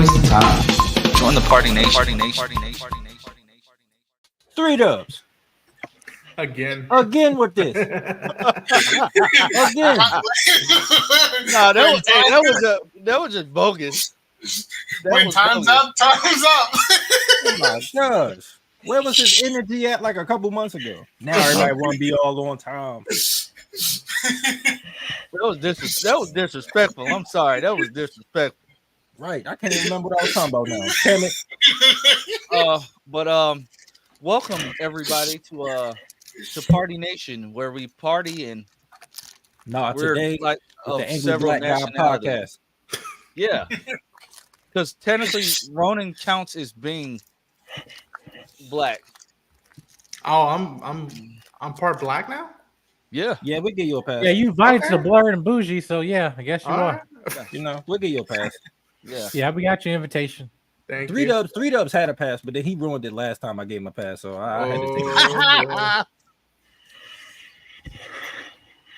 wasting time. Join the Party Nation. 3 dubs. Again with this. Again. No, that was just bogus. When time's up, time's up. Oh my gosh. Where was his energy at like a couple months ago? Now everybody want to be all on time. That was disrespectful. I'm sorry. That was disrespectful. Right. I can't even remember what I was talking about now. Damn it. But welcome everybody to Party Nation, where we party and we're today like the Angry several Black Guy podcast. Yeah. Because technically Ronan counts as being black. Oh, I'm part black now? Yeah. Yeah, we'll give you a pass. Yeah, you invited to Blurred and Bougie, so yeah, I guess you are. You know, we'll give you a pass. Yeah, we got your invitation. Thank Three you. dubs had a pass, but then he ruined it last time I gave him a pass, so I had to take it.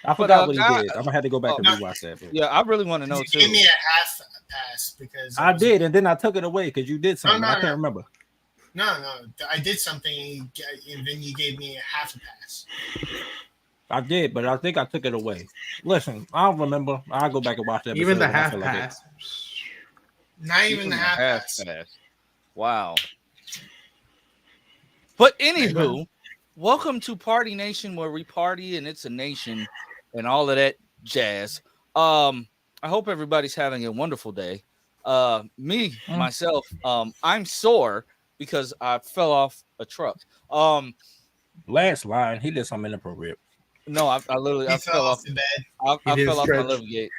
I forgot what he did. I'm gonna have to go back and rewatch that. But. Yeah, I really want to know too. Give me a half pass because I did, and then I took it away because you did something. I can't remember. No, I did something, and then you gave me a half a pass. I did, but I think I took it away. Listen, I don't remember. I'll go back and watch that. Even the half pass. Not even the half pass. Wow. But anywho, welcome to Party Nation, where we party and it's a nation and all of that jazz. I hope everybody's having a wonderful day. Myself, I'm sore because I fell off a truck. Last line, he did something inappropriate. No, I literally fell off the bed. I fell off my liver gate.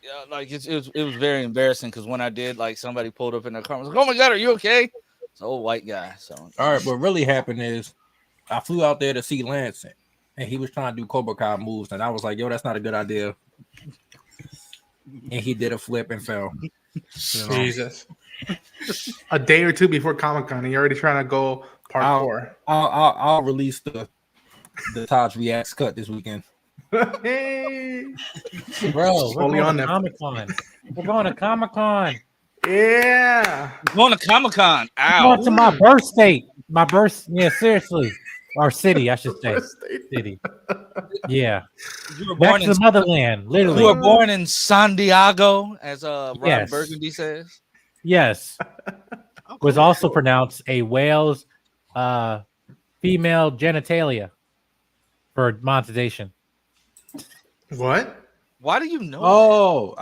Yeah, like it was very embarrassing because when I did, like somebody pulled up in their car, I was like, "Oh my god, are you okay?" It's an old white guy. So all right, what really happened is I flew out there to see Lance, and he was trying to do Cobra Kai moves, and I was like, "Yo, that's not a good idea." And he did a flip and fell. Jesus. A day or two before Comic-Con, and you're already trying to go parkour. I'll release the Taj Reacts cut this weekend. Hey, bro, we're only going on to Comic-Con. We're going to Comic-Con. Yeah, we're going to Comic-Con. Ow. Going to my birth state. Yeah, seriously. Or city, I should say. City. Yeah. You were back born to the motherland, literally. You were born in San Diego, as Ron Burgundy says. Yes. Was also pronounced a whale's female genitalia for monetization. What? Why do you know? Oh,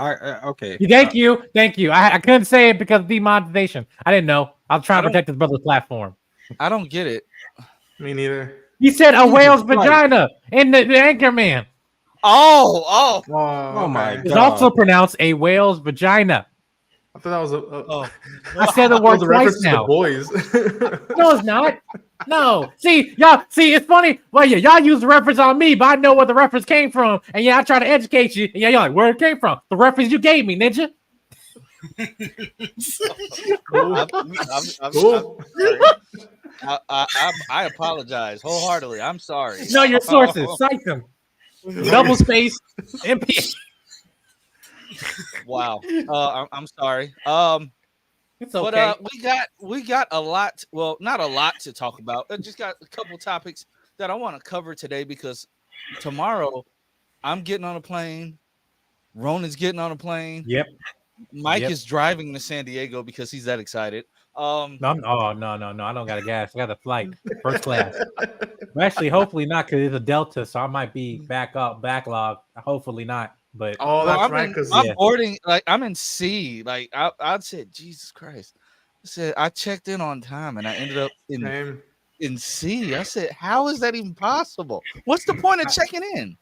okay. Thank you. I couldn't say it because of demonetization. I didn't know. I was trying to protect his brother's platform. I don't get it. Me neither. He said a whale's vagina in the anchor man. Oh my God. It's also pronounced a whale's vagina. I thought that was I said the word twice now. Boys. No, it's not. No. See, y'all. See, it's funny. Well, yeah, y'all use the reference on me, but I know where the reference came from. And yeah, I try to educate you. And yeah, y'all like where it came from. The reference you gave me, ninja. I apologize wholeheartedly. I'm sorry. No, your sources. Cite them. Double space. MP. Wow. I'm sorry. It's okay. But we got a lot. Well, not a lot to talk about. I just got a couple topics that I want to cover today because tomorrow I'm getting on a plane. Ronan's getting on a plane. Yep. Mike is driving to San Diego because he's that excited. No, I don't got a gas. I got a flight, first class. Well, actually, hopefully not, because it's a Delta, so I might be backlog. Hopefully not. But that's right. Because I'm boarding, like I'm in C. Like I said, Jesus Christ. I said I checked in on time and I ended up in C. I said, how is that even possible? What's the point of checking in?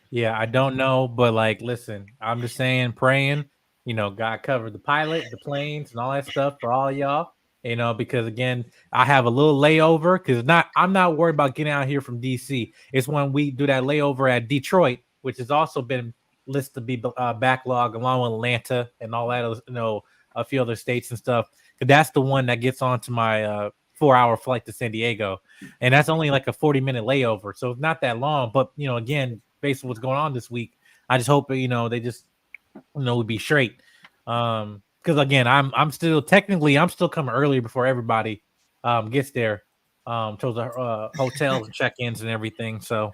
Yeah, I don't know, but like, listen, I'm just saying, praying. God covered the pilot, the planes, and all that stuff for all y'all. Because again, I have a little layover because I'm not worried about getting out here from DC. It's when we do that layover at Detroit, which has also been listed to be backlog along with Atlanta and all that, a few other states and stuff. Because that's the one that gets onto my 4-hour flight to San Diego, and that's only like a 40-minute layover, so it's not that long. But again, based on what's going on this week, I just hope they just we'll be straight. Because again, I'm still coming earlier before everybody gets there. To the hotels and check-ins and everything. So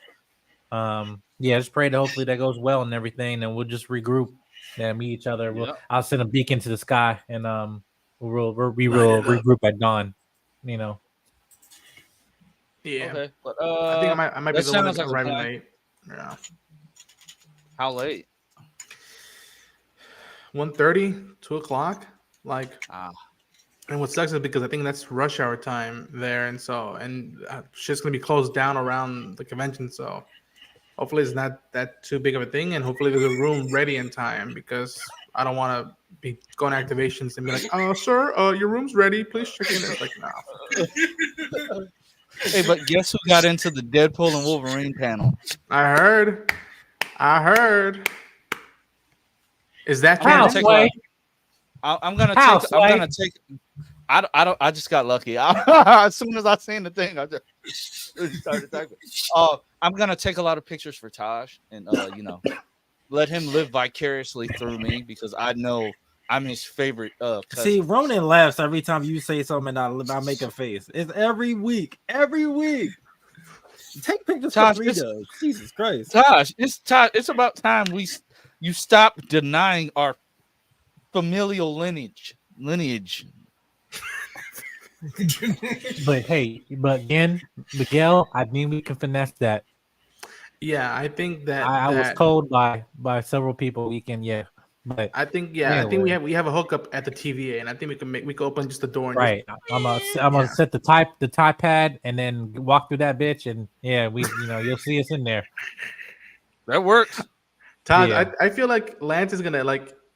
just pray that hopefully that goes well and everything, and we'll just regroup and meet each other. I'll send a beacon to the sky, and we'll regroup at dawn. Yeah. Okay. But, I think I might be the one like arriving late. Yeah. How late? 1:30, 2:00. Like, and what sucks is because I think that's rush hour time there, and shit's gonna be closed down around the convention. So hopefully it's not that too big of a thing, and hopefully there's a room ready in time because I don't want to be going to activations and be like, "Oh, sir, your room's ready. Please check in." It's like, no. Hey, but guess who got into the Deadpool and Wolverine panel? I heard. Is that Sway? I'm gonna take. I just got lucky. As soon as I seen the thing, I just started typing. I'm gonna take a lot of pictures for Taj, and let him live vicariously through me because I know I'm his favorite. See, Ronan laughs every time you say something and I make a face. It's every week. Take pictures for Taj, Jesus Christ, Taj. It's about time you stop denying our familial lineage. But again, Miguel, I mean we can finesse that. Yeah, I think that I was told by several people we can. Yeah, but I think anyway. we have a hookup at the TVA, and I think we can open just the door. And right, I'm gonna set the type pad and then walk through that bitch, and you'll see us in there. That works. Todd, yeah. I feel like Lance is gonna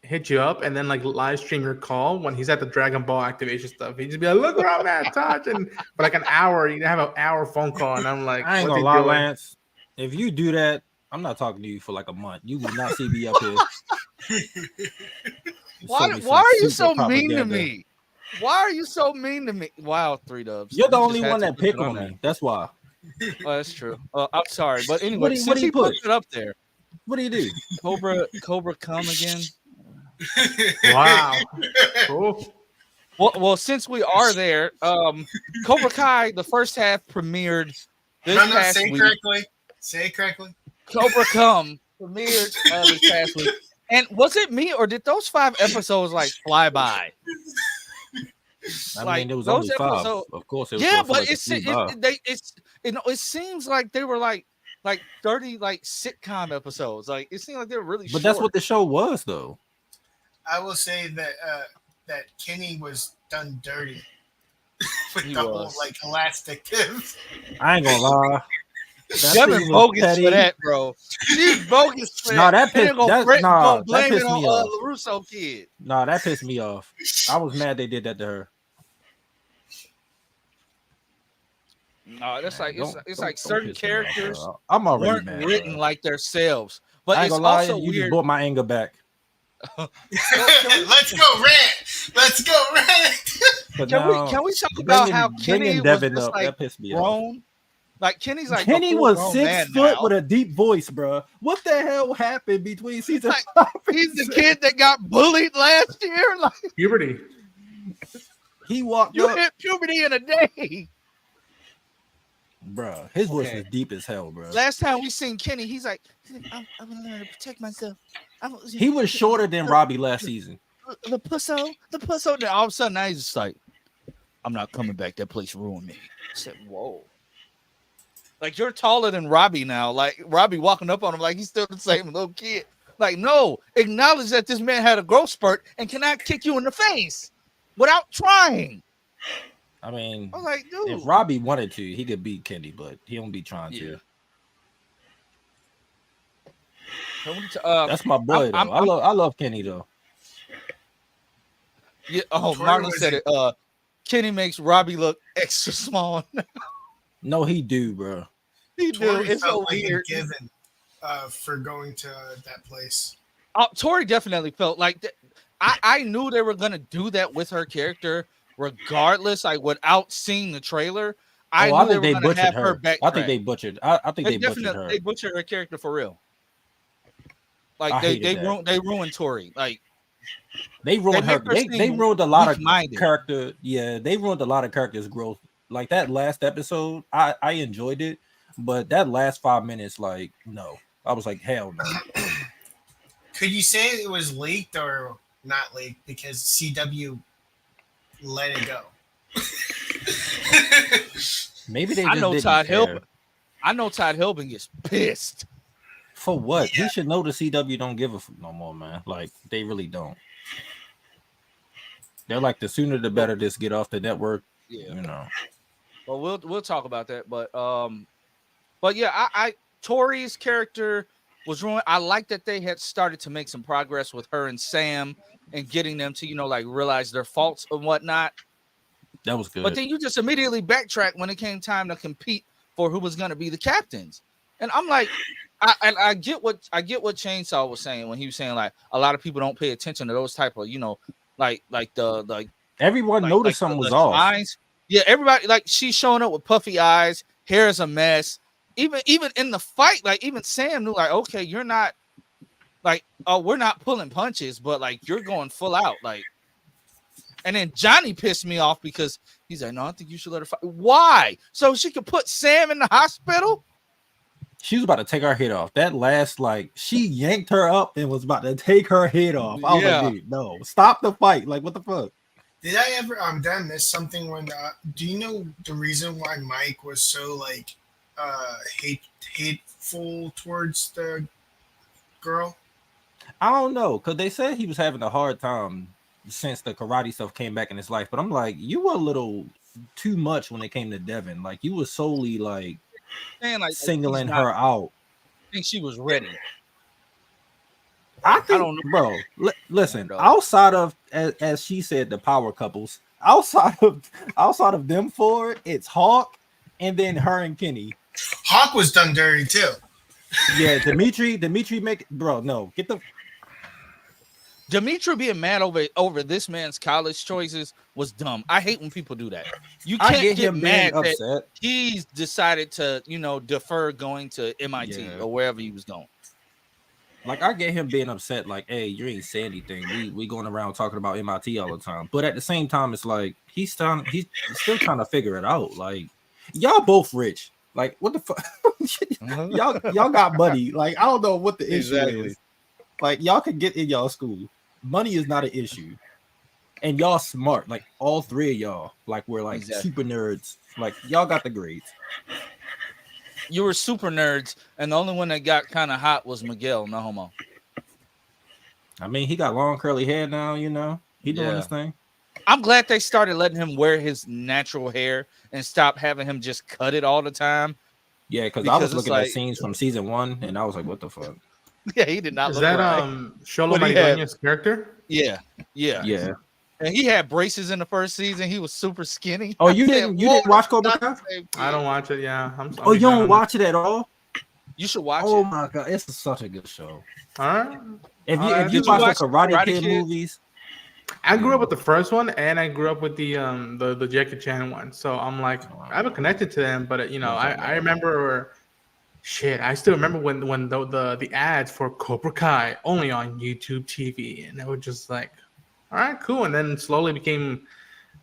hit you up and then live stream your call when he's at the Dragon Ball activation stuff. He'd just be like, "Look where I'm at, Todd," and for an hour, you have an hour phone call, and I'm like, I ain't gonna lie, Lance. If you do that, I'm not talking to you for a month. You will not see me up here. Why are you so mean to me? Why are you so mean to me? Wow, 3 dubs. You're the only one that pick on me. That's why. Oh, that's true. I'm sorry, but anyway, since he put it up there, what do you do? Cobra come again? Wow. Cool. Well, since we are there, Cobra Kai, the first half premiered this past week. Say it correctly. Cobra Come premiered this past week. And was it me or did those 5 episodes fly by? I mean, it was only 5. Of course, it was. Yeah, but it seems like they were like 30 sitcom episodes. It seemed like they were really. But that's what the show was, though. I will say that Kenny was done dirty with the whole elastic tips. I ain't gonna lie. Devin bogus for that, bro. She's bogus for that. No, that pissed me off. LaRusso kid. No, that pissed me off. I was mad they did that to her. No, that's it's certain characters I'm already weren't mad, written like themselves. But I ain't it's gonna lie, also you weird. just brought my anger back. Let's go rant. Can we talk about how Kenny was Devin just up? That pissed me grown? Off. Kenny was 6 foot with a deep voice, bro. What the hell happened between season 5? He's the kid that got bullied last year. Puberty. He walked. You hit puberty in a day, bro. His voice is deep as hell, bro. Last time we seen Kenny, he's like, I'm gonna learn to protect myself. He was shorter than Robbie last season. The pusso. Then all of a sudden, now he's just like, I'm not coming back. That place ruined me. I said, whoa. You're taller than Robbie now. Robbie walking up on him like he's still the same little kid. No, acknowledge that this man had a growth spurt and cannot kick you in the face without trying. I mean, I was like, dude, if Robbie wanted to, he could beat Kenny, but he don't be trying to. That's my boy, though. I love Kenny, though. Yeah. Oh, Marlon said it. Kenny makes Robbie look extra small. No, he do, bro. He do. It's so weird. Given for going to that place. Tori definitely felt like that. I knew they were gonna do that with her character, regardless. Without seeing the trailer, I knew they were gonna have her back. I think they butchered. I think they butchered her. They butchered her character for real. They ruined Tori. They ruined her. They ruined a lot of character. Yeah, they ruined a lot of characters' growth. Like that last episode, I enjoyed it, but that last 5 minutes, like, no, I was like, hell no. Could you say it was leaked or not leaked because CW let it go? Maybe they. I know Todd Hilbin gets pissed. For what? Yeah. He should know the CW don't give a fuck no more, man. Like, they really don't. They're like, the sooner the better this get off the network. Yeah, you know. Well, we'll talk about that, but yeah, I Tori's character was ruined. I like that they had started to make some progress with her and Sam and getting them to, like, realize their faults and whatnot. That was good. But then you just immediately backtrack when it came time to compete for who was going to be the captains. And I'm like, I get what Chainsaw was saying when he was saying, like, a lot of people don't pay attention to those type of, everyone noticed something was off. Eyes. Yeah, everybody, like, she's showing up with puffy eyes, hair is a mess. Even in the fight, like, even Sam knew, like, okay, you're not, like, we're not pulling punches, but, like, you're going full out, like. And then Johnny pissed me off because he's like, no, I think you should let her fight. Why? So she could put Sam in the hospital? She was about to take her head off. That last, like, she yanked her up and was about to take her head off. I was like, dude, no, stop the fight. Like, what the fuck? Did I ever, did I miss something when, do you know the reason why Mike was so, like, hateful towards the girl? I don't know, because they said he was having a hard time since the karate stuff came back in his life. But I'm like, you were a little too much when it came to Devin. Like, you were solely, like, singling her out. I think she was ready. I don't know, bro. Listen, outside of, as she said, the power couples, outside of them four, it's Hawk and then her and Kenny. Hawk was done dirty too. Yeah, Dimitri no, get the. Dimitri being mad over this man's college choices was dumb. I hate when people do that. You can't get mad that he's decided to, defer going to MIT or wherever he was going. Like, I get him being upset, like, hey, you ain't saying anything. We going around talking about MIT all the time. But at the same time, it's like he's still trying to figure it out. Like, y'all both rich. Like, what the fuck? y'all got money. Like, I don't know what the issue is. Like, y'all can get in y'all school. Money is not an issue. And y'all smart. Like, all three of y'all, like, we're like super nerds. Like, y'all got the grades. You were super nerds, and the only one that got kind of hot was Miguel, no homo. I mean, he got long curly hair now, He doing his thing. I'm glad they started letting him wear his natural hair and stop having him just cut it all the time. Yeah, because I was looking at scenes from season 1, and I was like, what the fuck? Yeah, he did not look right. Is that Sholo Maridueña's character? Yeah. And he had braces in the first season. He was super skinny. Oh, you didn't watch Cobra Kai? I don't watch it. Yeah. You don't watch it at all? You should watch it. Oh my god, it's such a good show. All right. If you watch the Karate Kid movies, I grew up with the first one, and I grew up with the Jackie Chan one. So I'm like, I haven't connected to them, but I remember. Shit, I still remember when the ads for Cobra Kai only on YouTube TV, and it was just like, all right, cool. And then slowly became,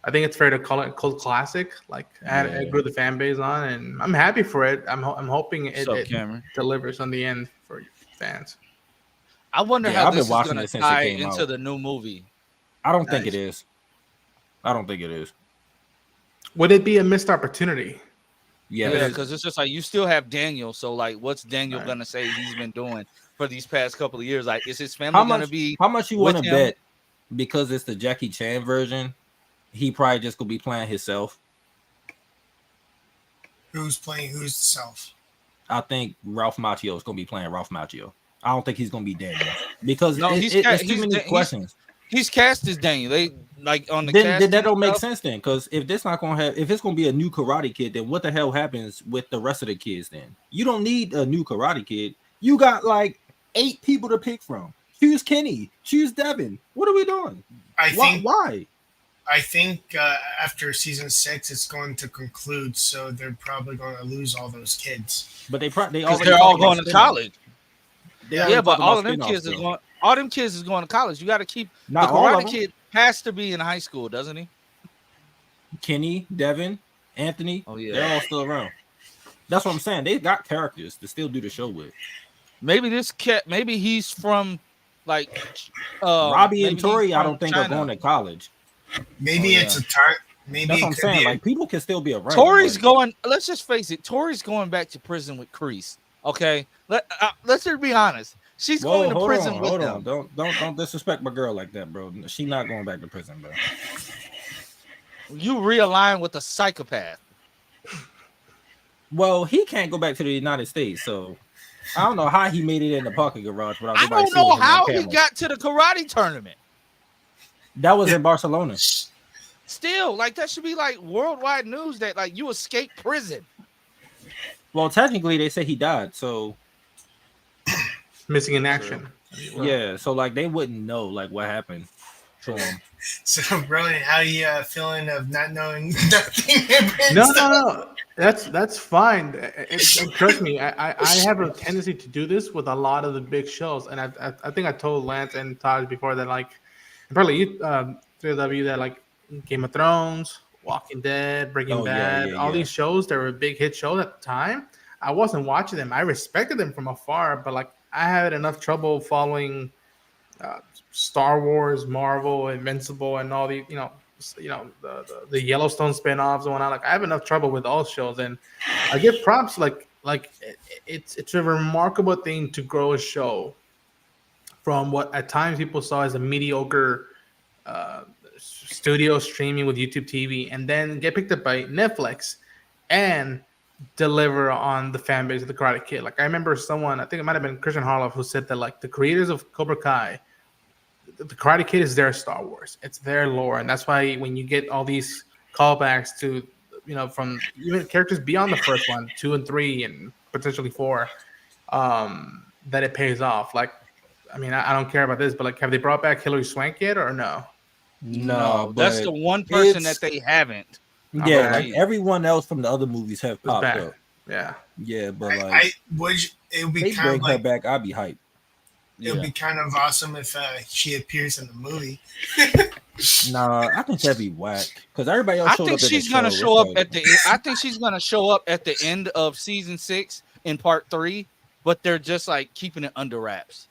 I think it's fair to call it a cult classic. Like, I grew the fan base on, and I'm happy for it. I'm hoping it delivers on the end for fans. I wonder how this is going to tie into the new movie. I don't think it is. Would it be a missed opportunity? Yeah, because it's just like you still have Daniel. So, like, what's Daniel gonna say he's been doing for these past couple of years? Like, is his family gonna be? How much you want to bet? Because it's the Jackie Chan version, he probably just gonna be playing himself. Who's playing who's the self? I think Ralph Macchio is gonna be playing Ralph Macchio. I don't think he's gonna be Daniel because it's too many questions. He's cast as Daniel. They like on the then that don't make sense then, because if it's gonna be a new Karate Kid, then what the hell happens with the rest of the kids? Then you don't need a new Karate Kid. You got like 8 people to pick from. Choose Kenny. Choose Devin. What are we doing? Why? I think after season 6, it's going to conclude, so they're probably going to lose all those kids. But they're all going to college. Yeah, but all of them kids are going. All them kids is going to college. You got to keep Not the all of Karate them. Kid has to be in high school, doesn't he? Kenny, Devin, Anthony, Oh yeah, they're all still around. That's what I'm saying. They got characters to still do the show with. maybe this cat. Maybe he's from like Robbie and maybe Tori, he's I from don't think China. are going to college. Maybe Oh, it's yeah. a tar. Maybe That's it what I'm could saying. be Like people can still be around. Tori's but- going. Let's just face it. Tori's going back to prison with Kreese. Okay, let's just be honest. She's going to prison with him. Don't disrespect my girl like that, bro. She not going back to prison, bro. You realign with a psychopath. Well, he can't go back to the United States, so I don't know how he made it in the parking garage without I nobody don't know seeing him on how he camera. got to the karate tournament. That was in Barcelona. Still, like that should be like worldwide news that like you escaped prison. Well, technically, they say he died, so Missing in action. yeah. So like they wouldn't know like what happened to him. So, Ronan, how you feeling of not knowing nothing? No. That's fine. Trust me, I have a tendency to do this with a lot of the big shows, and I think I told Lance and Taj before that like, and probably you, 3W, that like Game of Thrones, Walking Dead, Breaking Oh, yeah, Bad, yeah, all yeah. these shows that were big hit shows at the time. I wasn't watching them. I respected them from afar, but like I had enough trouble following Star Wars, Marvel, Invincible, and all the the Yellowstone spinoffs and whatnot. Like I have enough trouble with all shows, and I give props. Like it's a remarkable thing to grow a show from what at times people saw as a mediocre studio streaming with YouTube TV, and then get picked up by Netflix and deliver on the fan base of the Karate Kid. Like I remember someone, I think it might have been Christian Harloff, who said that like the creators of Cobra Kai, the Karate Kid is their Star Wars. It's their lore, and that's why when you get all these callbacks to, from even characters beyond the first one, 2 and 3, and potentially 4, that it pays off. Like, I mean, I don't care about this, but like, have they brought back Hilary Swank yet, or no? No, that's but the one person it's- that they haven't. Yeah, Okay. like everyone else from the other movies have It's popped back. up. Yeah. Yeah, but like I would. It would be they kind bring of her like back, I'd be hyped. it would be kind of awesome if she appears in the movie. Nah, I think that'd be whack because everybody else. I showed think up in she's the gonna show. show up It's like- at the. I think she's gonna show up at the end of season 6 in part 3, but they're just like keeping it under wraps.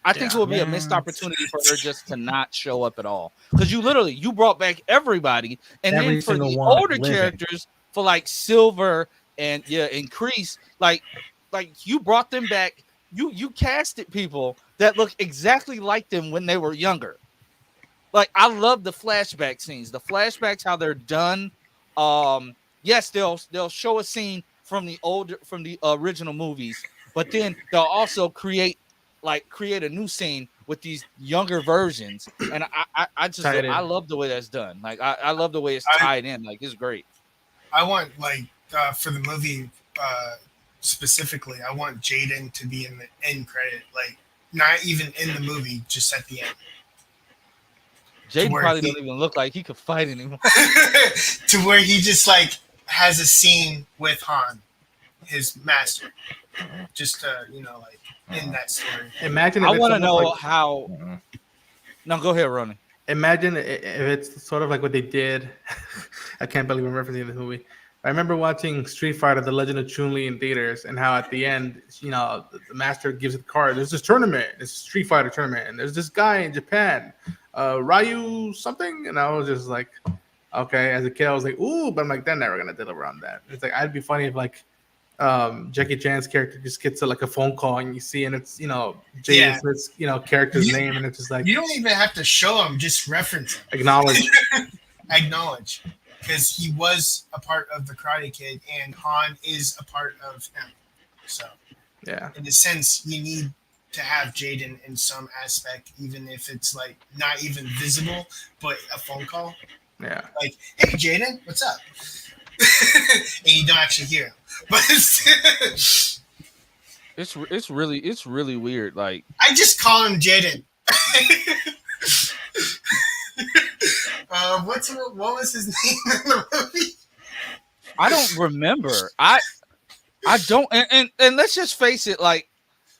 I think it will be a missed opportunity for her just to not show up at all, because you brought back everybody, and Every then for single the one older living. characters, for like Silver and Increase, like you brought them back. You casted people that look exactly like them when they were younger. Like I love the flashback scenes. The flashbacks, how they're done. Yes, they'll show a scene from the original movies, but then they'll also create a new scene with these younger versions. And I love the way that's done. Like I love the way it's tied in. Like it's great. I want for the movie specifically, I want Jaden to be in the end credit, like not even in the movie, just at the end. Jaden where probably he- doesn't even look like he could fight anymore. To where he just like has a scene with Han, his master, just in that story. Imagine if I it's want to almost know like- how. No, go ahead, Ronan. Imagine if it's sort of like what they did. I can't believe I'm referencing this movie. I remember watching Street Fighter: The Legend of Chun-Li in theaters, and how at the end, the master gives it the card. There's this tournament, this Street Fighter tournament, and there's this guy in Japan, Ryu something, and I was just like, okay. As a kid, I was like, ooh, but I'm like, they're never gonna deliver on that. It's like I'd be funny if like Jackie Chan's character just gets a phone call and you see, and it's Jaden Smith's character's name, and it's just like You don't even have to show him, just reference him. acknowledge. Because he was a part of the Karate Kid, and Han is a part of him. So, Yeah. in a sense, you need to have Jaden in some aspect, even if it's like not even visible, but a phone call. Yeah. Like, hey, Jaden, what's up? And you don't actually hear him. But It's really weird. Like I just call him Jaden. What was his name in the movie? I don't remember. I don't. And let's just face it. Like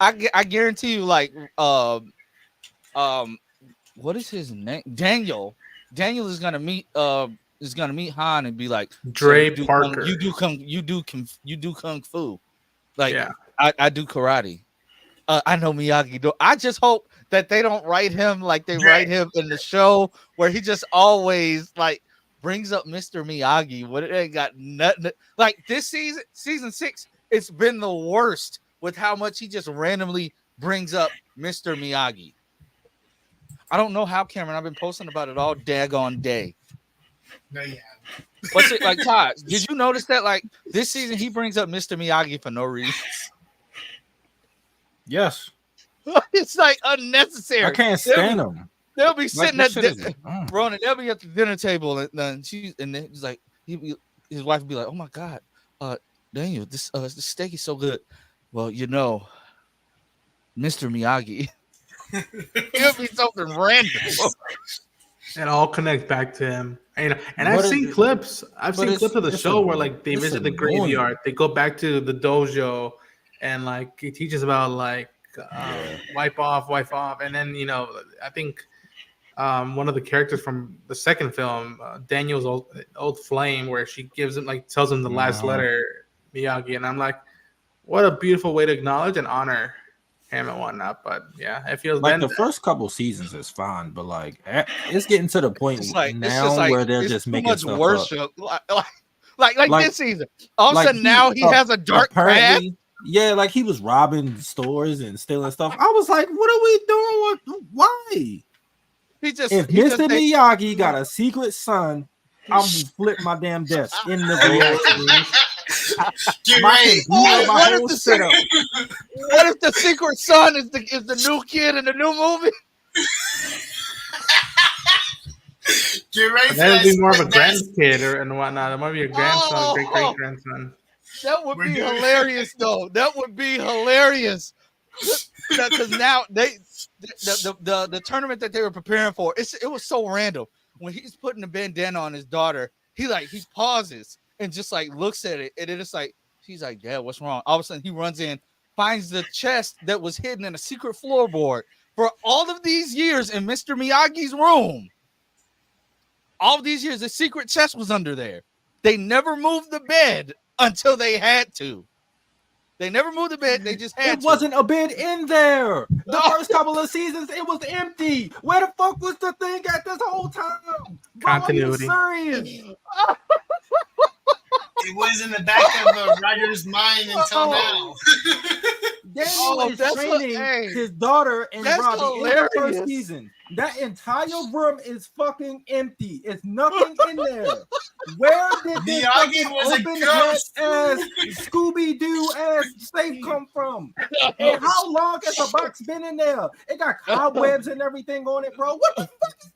I guarantee you. Like what is his name? Daniel is gonna meet Han and be like, Dre so Parker. you do kung fu. Like, Yeah. I do karate. I know Miyagi do. I just hope that they don't write him like they write him in the show, where he just always like brings up Mr. Miyagi. What it ain't got nothing. Like this season 6, it's been the worst with how much he just randomly brings up Mr. Miyagi. I don't know how, Cameron. I've been posting about it all daggone day. No, yeah. What's it like, Todd? Did you notice that like this season he brings up Mr. Miyagi for no reason? Yes. It's like unnecessary. I can't stand him. They'll be sitting Like, at Ronan. They'll be at the dinner table, and then he's like, his wife would be like, "Oh my God, Daniel, this steak is so good." Well, you know, Mr. Miyagi. It'll be something random. It all connects back to him. And I've seen clips. I've seen clips of the show where like they visit the graveyard. They go back to the dojo, and like he teaches about like wipe off, and then I think one of the characters from the second film, Daniel's old flame, where she gives him tells him the last letter, Miyagi, and I'm like, what a beautiful way to acknowledge and honor him and whatnot. But yeah, it feels like the first couple seasons is fine, but like it's getting to the point now where they're just making much stuff worship, up. like this season. All of a sudden now he has a dark past. Yeah, like he was robbing stores and stealing stuff. I was like, what are we doing? Why? If Mr. Miyagi got a secret son, I'm gonna flip my damn desk in the reaction. What if the secret son is the new kid in the new movie? Get ready for that would be more of a grandkid and whatnot. It might be a grandson, great grandson. That would be hilarious, though. That would be hilarious. Because now the tournament that they were preparing for, it was so random. When he's putting the bandana on his daughter, he pauses and just like looks at it, and it's like she's like, "Dad, what's wrong?" All of a sudden, he runs in, finds the chest that was hidden in a secret floorboard for all of these years in Mr. Miyagi's room. All of these years, the secret chest was under there. They never moved the bed until they had to. They never moved the bed. They just had to. It wasn't a bed in there. The first couple of seasons, it was empty. Where the fuck was the thing at this whole time? Continuity. Are you serious? It was in the back of the writer's mind until now. Daniel is training his and Robbie in the first season. That entire room is fucking empty. It's nothing in there. Where did this fucking open ass Scooby-Doo ass safe come from? And how long has the box been in there? It got cobwebs and everything on it, bro. What the fuck is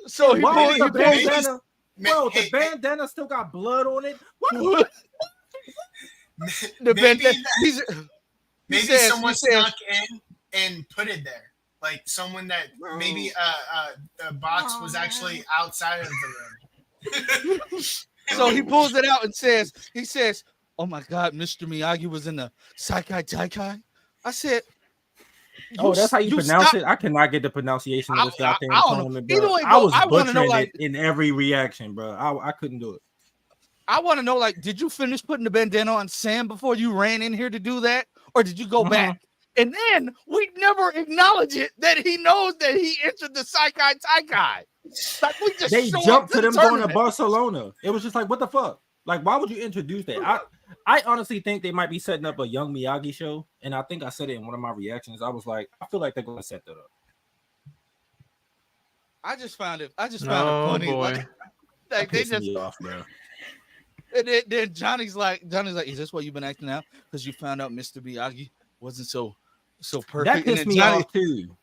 that? So he pulled the bandana. bandana. Bro, the bandana still got blood on it. What? The bandana. Maybe someone snuck in and put it there. Like someone that maybe the box was actually outside of the room. So he pulls it out and says, "Oh my God, Mr. Miyagi was in the Saikai Taikai." I said, "Oh, that's how you pronounce it." I cannot get the pronunciation of this goddamn tournament, bro. I was butchering it in every reaction, bro. I couldn't do it. I want to know, like, did you finish putting the bandana on Sam before you ran in here to do that, or did you go back? And then we never acknowledge it that he knows that he entered the Saikai Taikai. Like they jumped to them going to Barcelona. It was just like, what the fuck? Like, why would you introduce that? I honestly think they might be setting up a young Miyagi show, and I think I said it in one of my reactions. I was like, I feel like they're going to set that up. I just found it funny. Boy. Like they just me off, bro. And then Johnny's like, is this what you've been acting out? Because you found out Mr. Miyagi wasn't so perfect. That pissed me off too.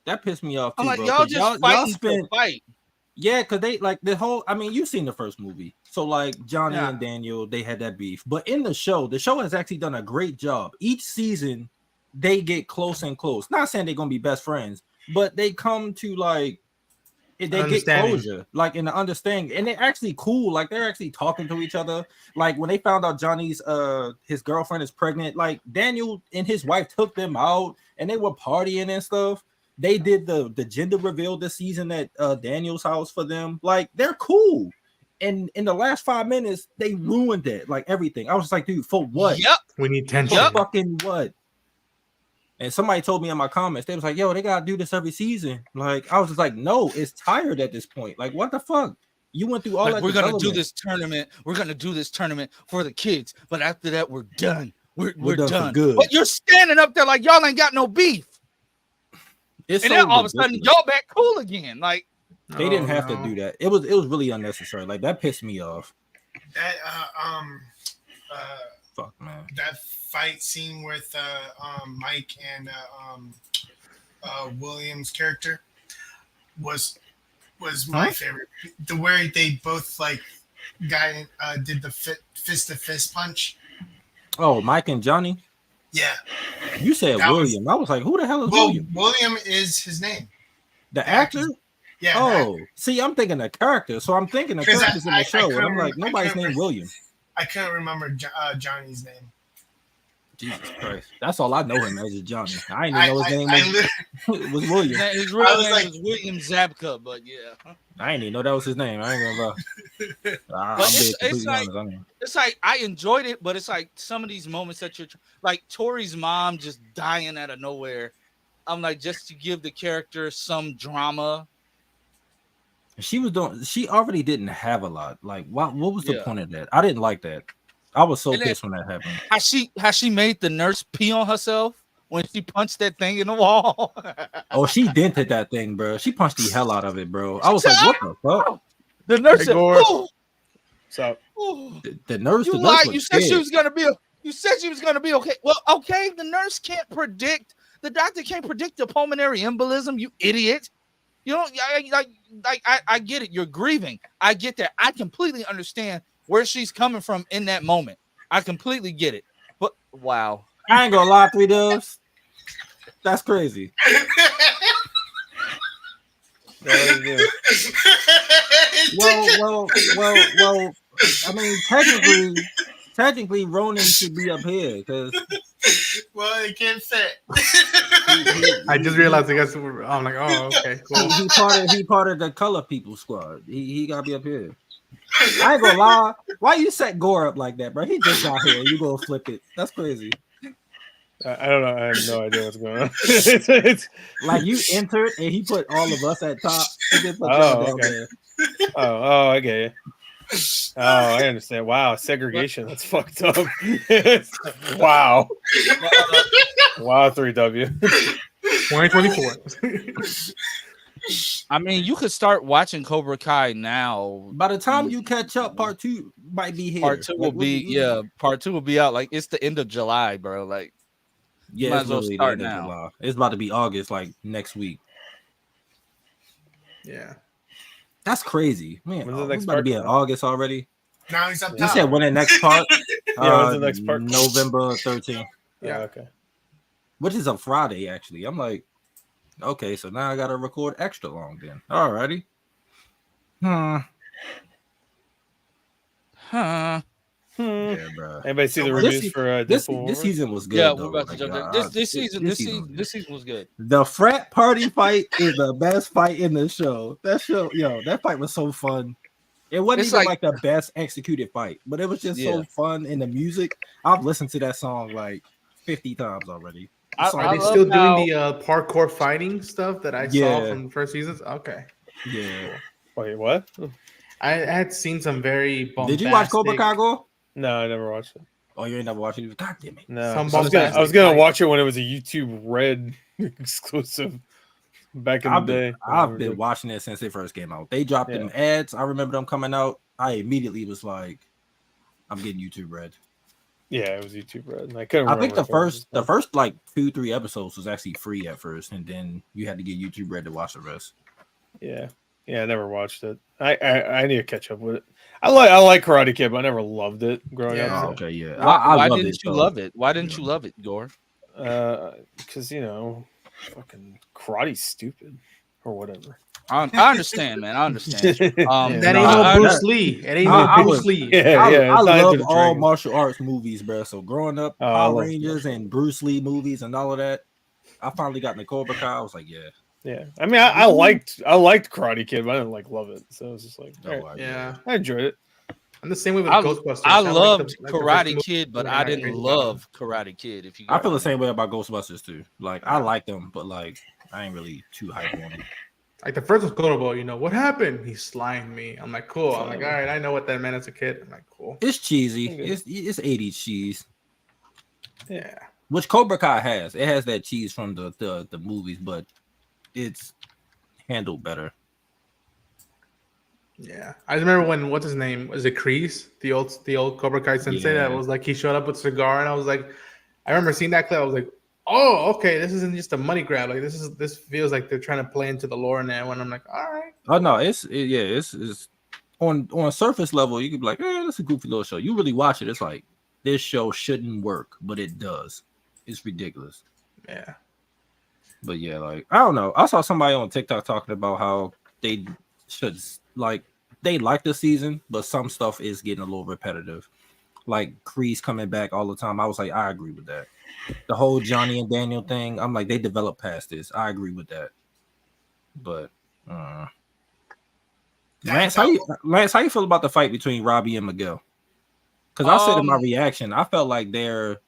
That pissed me off too. I'm like, bro, y'all just fight. Yeah, because they like the whole. I mean, you've seen the first movie, so like Johnny and Daniel, they had that beef. But in the show has actually done a great job. Each season, they get close and close. Not saying they're gonna be best friends, but they come to like. They get closure, like in the understanding, and they're actually cool. Like they're actually talking to each other. Like when they found out Johnny's his girlfriend is pregnant, like Daniel and his wife took them out and they were partying and stuff. They did the gender reveal this season at Daniel's house for them. Like, they're cool. And in the last 5 minutes, they ruined it. Like, everything. I was just like, dude, for what? Yep. We need tension. For fucking what? And somebody told me in my comments, they was like, yo, they gotta do this every season. Like, I was just like, no, it's tired at this point. Like, what the fuck? You went through all Like, that. we're gonna do this tournament. We're gonna do this tournament for the kids, but after that, we're done. We're done. Good. But you're standing up there like y'all ain't got no beef. It's And so then all of a sudden, ridiculous. y'all back cool again. Like, They didn't have to do that. It was really unnecessary. Like, that pissed me off. That Fuck, man. that fight scene with Mike and William's character was my favorite. The where they both like did the fist to fist punch. Oh, Mike and Johnny. Yeah. You said That William. I was like, who the hell is Well, William? William is his name. The actor? Yeah. Oh, see, I'm thinking the character. So I'm thinking the 'Cause character's in the show. And I'm couldn't- like, I nobody's couldn't named William. I couldn't remember Johnny's name. Jesus Christ. That's all I know him as is Johnny. I didn't even know his name was William. his real I was name like- is William Zabka, but yeah. I didn't even know that was his name. I ain't gonna lie. I'm But being it's completely like- honest. I mean, It's like I enjoyed it, but it's like some of these moments that you're like Tori's mom just dying out of nowhere. I'm like, just to give the character some drama. she already didn't have a lot. Like, what was the Yeah. point of that? I didn't like that. I was so And then- pissed when that happened. Has she made the nurse pee on herself when she punched that thing in the wall? Oh, she dented that thing, bro. She punched the hell out of it, bro. I was like, what the fuck? The nurse Hey, said, Gore. "Ooh, So ooh." The nurse, You the nurse lied. was You said she scared. was gonna be. You said she was gonna be okay. Well, okay. The nurse can't predict. The doctor can't predict the pulmonary embolism. You idiot. You know, I get it. You're grieving. I get that. I completely understand where she's coming from in that moment. I completely get it. But wow. I ain't gonna lie, 3 Dubs. That's crazy. Well. I mean, technically, Ronan should be up here because Well, it can't fit. I just realized I guess I'm like, oh, okay, cool. he part of the color people squad. He gotta be up here. I ain't gonna lie. Why you set Gore up like that, bro? He just got here. You gonna flip it? That's crazy. I don't know. I have no idea what's going on. it's, Like, you entered and he put all of us at top. He just put Oh, y'all down okay. there. oh, okay. Oh, I understand. Wow, segregation. That's fucked up. Wow. Wow, 3W. 2024. I mean, you could start watching Cobra Kai now. By the time you catch up, part 2 might be here. Part two will Like, be Part 2 will be out. Like, it's the end of July, bro. Like, Yeah, Might it's as well literally start the end of now. July. It's about to be August, like next week. Yeah. That's crazy, man. When's the It's next about to part be in come August already. Now he's up You top. said when the next part? Yeah, when's the next part? November 13th, Yeah. Oh, okay. which is a Friday, actually. I'm like, okay, so now I gotta record extra long then. Alrighty. huh? Yeah, bro. Anybody see the So reviews this- for This Wolverine? season was good. Yeah, though. we're about to Like, jump there. God, This season was good. The frat party fight is the best fight in the show. That fight was so fun. It wasn't It's even like- like the best executed fight, but it was just so Yeah. fun. In the music, I've listened to that song like 50 times already. The I song Are they is- love still how- doing the parkour fighting stuff that I saw Yeah. from the first seasons? Okay. yeah. Wait, what? I had seen some very bombastic. Did you watch Cobra Kai? Go? No, I never watched it. Oh, you ain't never watched it? God damn it. No, Some I was bombastic gonna fight. watch it when it was a YouTube Red exclusive back in the day. I've been watching it since it first came out. They dropped Yeah. them ads. I remember them coming out. I immediately was like, I'm getting YouTube Red. Yeah, it was YouTube Red. I couldn't. I think remember the first like 2-3 episodes was actually free at first, and then you had to get YouTube Red to watch the rest. Yeah, I never watched it. I need to catch up with it. I like Karate Kid, but I never loved it growing Yeah. up. so. Okay, yeah. Why loved didn't you though. love it? Why didn't you love it, Gore? Because fucking karate's stupid or whatever. I understand, man. I understand. Yeah. That No, ain't no I- Bruce Lee. It ain't I no Bruce was- Lee. Yeah, I it's not love into the all dragon. martial arts movies, bro. So growing up, Oh, I Power love Rangers and Bruce Lee movies and all of that, I finally got in the Cobra Kai. I was like, yeah. Yeah, I mean, I liked Karate Kid, but I didn't love it. So it was just like, all right, Yeah, I enjoyed it. I'm the same way with I Ghostbusters. I like loved the Karate first movie, Kid, but and I crazy didn't about love Karate Kid. If you, I feel the same way about Ghostbusters too. Like I like them, but like I ain't really too hyped on them. Like the first was quotable, what happened? He slimed me. I'm like, cool. I'm like, all right, I know what that meant as a kid. I'm like, cool. It's cheesy. It's 80s cheese. Yeah. Which Cobra Kai has. It has that cheese from the movies, but it's handled better. Yeah. I remember when what's his name? Was it Kreese? The old Cobra Kai sensei that was like he showed up with a cigar and I was like, I remember seeing that clip, I was like, oh, okay, this isn't just a money grab. Like this feels like they're trying to play into the lore now. And I'm like, all right. Oh no, it's on a surface level, you could be like, that's a goofy little show. You really watch it, it's like this show shouldn't work, but it does. It's ridiculous. Yeah. But yeah, like I don't know. I saw somebody on TikTok talking about how they should they like the season, but some stuff is getting a little repetitive. Like Kreese coming back all the time. I was like, I agree with that. The whole Johnny and Daniel thing, I'm like, they developed past this. I agree with that. But Lance, how you feel about the fight between Robbie and Miguel? Because I said in my reaction, I felt like they're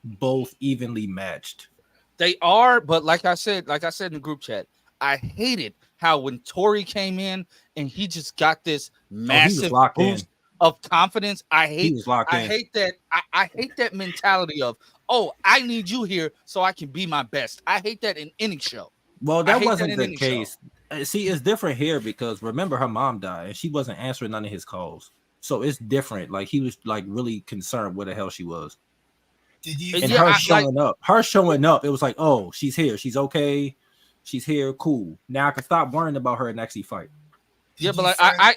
both evenly matched. They are, but like I said in the group chat, I hated how when Tori came in and he just got this massive boost of confidence. I hate that. I hate that mentality of, oh, I need you here so I can be my best. I hate that in any show. Well, that wasn't the case. See, it's different here because remember her mom died and she wasn't answering none of his calls. So it's different. Like he was like really concerned where the hell she was. Did you? And her showing up, it was like, oh, she's here. She's okay. She's here. Cool. Now I can stop worrying about her and actually fight. Yeah, but I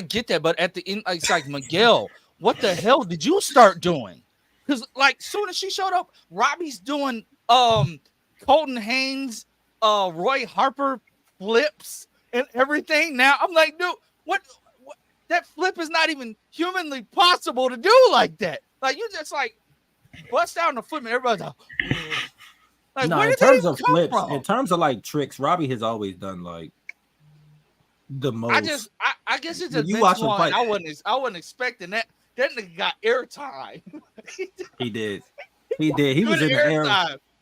get that. But at the end, it's like, Miguel, what the hell did you start doing? Because like soon as she showed up, Robbie's doing Colton Haynes, Roy Harper flips and everything. Now I'm like, dude, what? That flip is not even humanly possible to do like that. Like you just like bust out in the flip and everybody's like, no, in terms of flips, in terms of like tricks, Robbie has always done like the most. I guess it's just you watch him fight. I wasn't expecting that. That nigga got airtime. He did. He was in the air.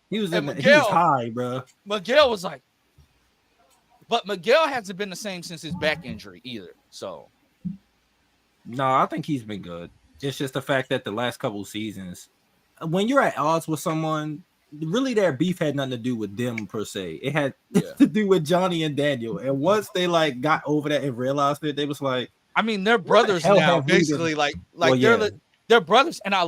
He was he was high, bro. Miguel was like, but Miguel hasn't been the same since his back injury either. So, no, I think he's been good. It's just the fact that the last couple of seasons, when you're at odds with someone, really their beef had nothing to do with them per se. It had to do with Johnny and Daniel. And once they like got over that and realized it, they was like, I mean, they're brothers now, basically. They're brothers, and I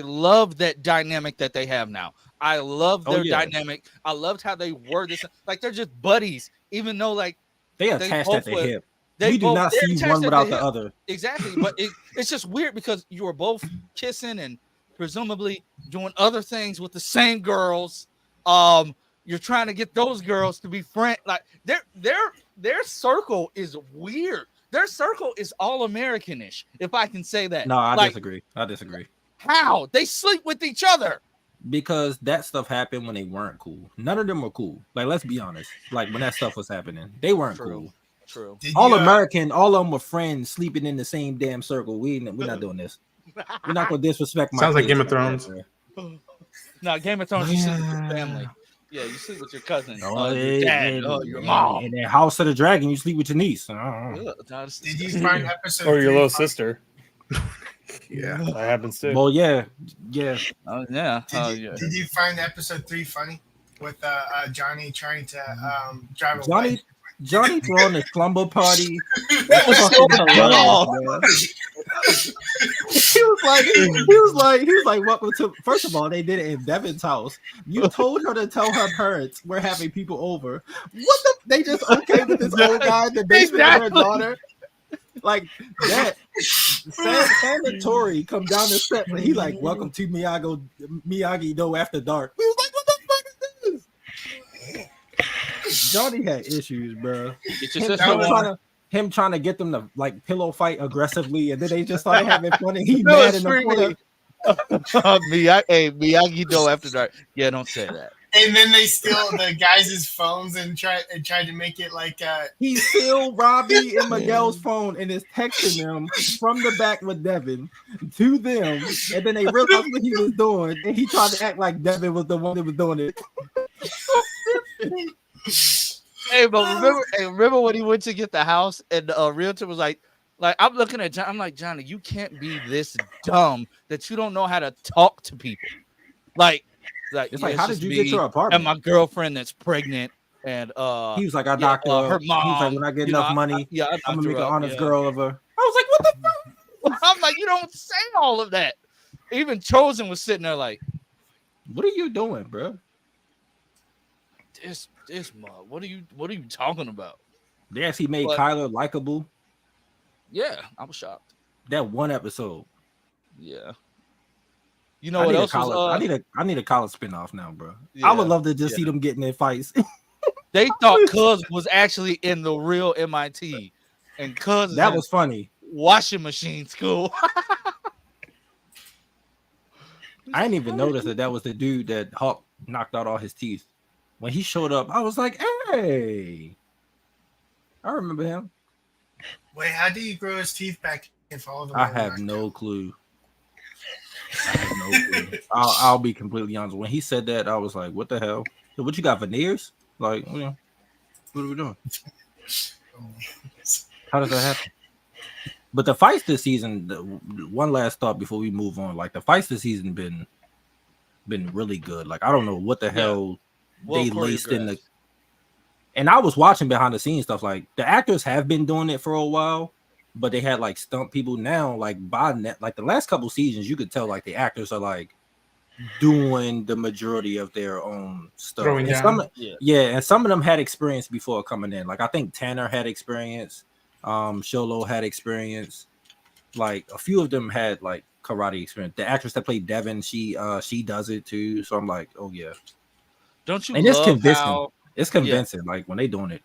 love that dynamic that they have now. I love their dynamic. I loved how they were this. Like they're just buddies, even though like they attached at the hip. We do not see one without the other. Exactly, but it's just weird because you were both kissing and presumably doing other things with the same girls. You're trying to get those girls to be friends. Like their circle is weird. Their circle is all American-ish, if I can say that. No, I disagree. How? They sleep with each other. Because that stuff happened when they weren't cool. None of them were cool. Like, let's be honest. Like, when that stuff was happening, they weren't cool. True. All American, all of them were friends sleeping in the same damn circle. We're not doing this. We're not going to disrespect my Sounds like Game of Thrones. No, Game of Thrones, you sleep with your family. Yeah, you sleep with your cousin, your dad, your mom. In the House of the Dragon, you sleep with your niece. Did you find episode or your little sister? Yeah, that happens too. Well, yeah. Oh yeah. Did you find episode 3 funny with Johnny trying to drive a wife? Johnny throwing the slumber party. That was He was like, welcome to. First of all, they did it in Devin's house. You told her to tell her parents we're having people over. They just okay with this old guy in the basement with her daughter. Like that. Sam and Tori come down the steps and he like, welcome to Miyagi-Do After Dark. We was like, what the fuck is this? Johnny had issues, bro. Him trying to get them to like pillow fight aggressively, and then they just started having fun, and he mad in the corner. Miyagi-Do After Dark. Yeah, don't say that. And then they steal the guys' phones and try to make it like he steal Robbie and Miguel's phone and is texting them from the back with Devin to them, and then they realized what he was doing, and he tried to act like Devin was the one that was doing it. Hey, but remember when he went to get the house and the realtor was like I'm looking at John, I'm like, Johnny, you can't be this dumb that you don't know how to talk to people. Like it's like, how did you get your apartment? And my girlfriend that's pregnant, and he was like, I knocked her mom. He was like, when I get enough money, I'm gonna make an honest girl of her. I was like, what the fuck? I'm like, you don't say all of that. Even Chosen was sitting there like, what are you doing, bro? This mug. What are you talking about? They actually made Kyler likable. Yeah, I was shocked. That one episode. Yeah. You know what else was, I need a college spinoff now, bro. Yeah, I would love to just see them getting in fights. They thought Cuz was actually in the real MIT, and Cuz that was funny. Washing machine school. I didn't even notice that was the dude that Hawk knocked out all his teeth. When he showed up, I was like, hey, I remember him. Wait, how do you grow his teeth back if all of them? I have no clue. I'll be completely honest. When he said that, I was like, what the hell? What, you got veneers? Like, what are we doing? How does that happen? But the fights this season, one last thought before we move on. Like, the fights this season been really good. Like, I don't know what the hell they laced in the. And I was watching behind the scenes stuff. Like, the actors have been doing it for a while, but they had like stunt people now. Like, like the last couple seasons, you could tell like the actors are like doing the majority of their own stuff. And and some of them had experience before coming in. Like, I think Tanner had experience, Sholo had experience. Like, a few of them had like karate experience. The actress that played Devin, she does it too. So I'm like, oh yeah. Don't you? And it's convincing. It's convincing, like when they doing it.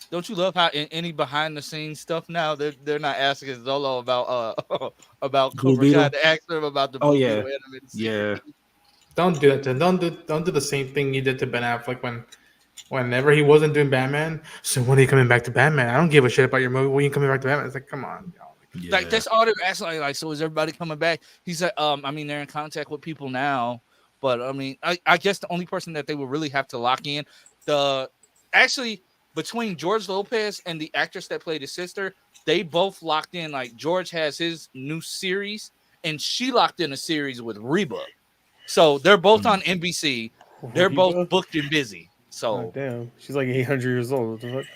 Don't you love how in any behind the scenes stuff now they're not asking Zolo about Cobra Kai to ask him about the yeah. Don't do that to him. Don't do the same thing you did to Ben Affleck whenever he wasn't doing Batman. So when are you coming back to Batman? I don't give a shit about your movie. When are you coming back to Batman? It's like, come on, y'all. Yeah. Like, that's all they're asking. Like, so is everybody coming back? He said, I mean, they're in contact with people now, but I mean, I guess the only person that they would really have to lock in, between George Lopez and the actress that played his sister, they both locked in. Like, George has his new series, and she locked in a series with Reba. So they're both on NBC. They're both booked and busy. So damn, she's like 800 years old. What the fuck?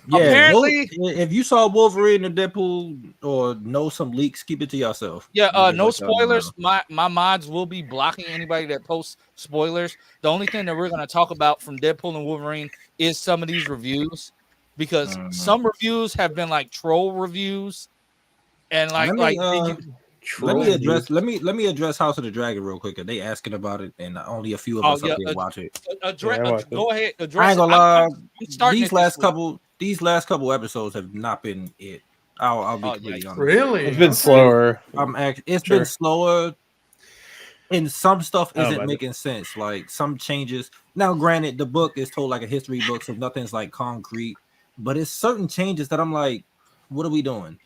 Yeah, apparently, if you saw Wolverine or Deadpool or know some leaks, keep it to yourself. Yeah, no spoilers. My mods will be blocking anybody that posts spoilers. The only thing that we're going to talk about from Deadpool and Wolverine is some of these reviews, because some reviews have been like troll reviews, and let me address House of the Dragon real quick. They asking about it, and only a few of us up there watch it. Go ahead. I ain't gonna lie. These last couple episodes have not been it. I'll be completely honest. Really? It's been slower. It's been slower, and some stuff isn't making sense. Like, some changes. Now, granted, the book is told like a history book, so nothing's like concrete. But it's certain changes that I'm like, what are we doing?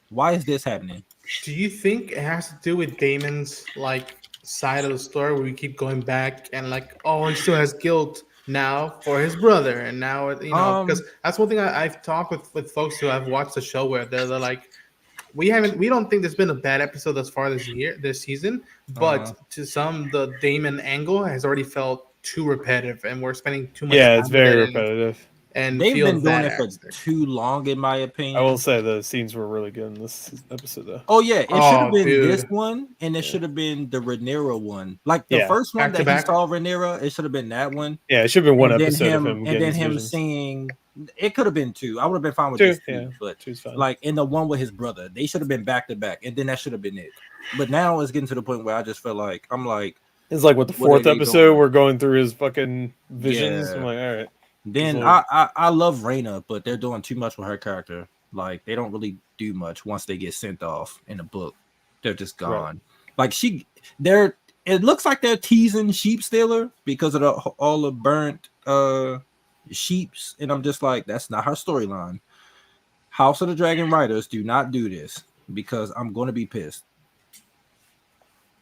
Why is this happening? Do you think it has to do with Damon's like side of the story, where we keep going back and like, oh, he still has guilt now for his brother, and now because that's one thing I've talked with folks who have watched the show, where they're like, we don't think there's been a bad episode thus far this season, but to some, the Damon angle has already felt too repetitive, and we're spending too much time. It's very repetitive. And they've been doing it for too long, in my opinion. I will say the scenes were really good in this episode, though. Oh yeah, it should have been this one, and it should have been the Rhaenyra one. Like the first one that he saw Rhaenyra, it should have been that one. Yeah, it should have been one episode of him, and then him singing. It could have been two. I would have been fine with this two, but two's fine. Like in the one with his brother, they should have been back to back, and then that should have been it. But now it's getting to the point where I just feel like it's like, what, the fourth episode we're going through his fucking visions. Yeah. I'm like, all right. Then I love Rhaena, but they're doing too much with her character. Like, they don't really do much once they get sent off in the book. They're just gone. Like, it looks like they're teasing Sheep Stealer because of all the burnt sheeps, and I'm just like, that's not her storyline. House of the Dragon writers, do not do this because I'm going to be pissed.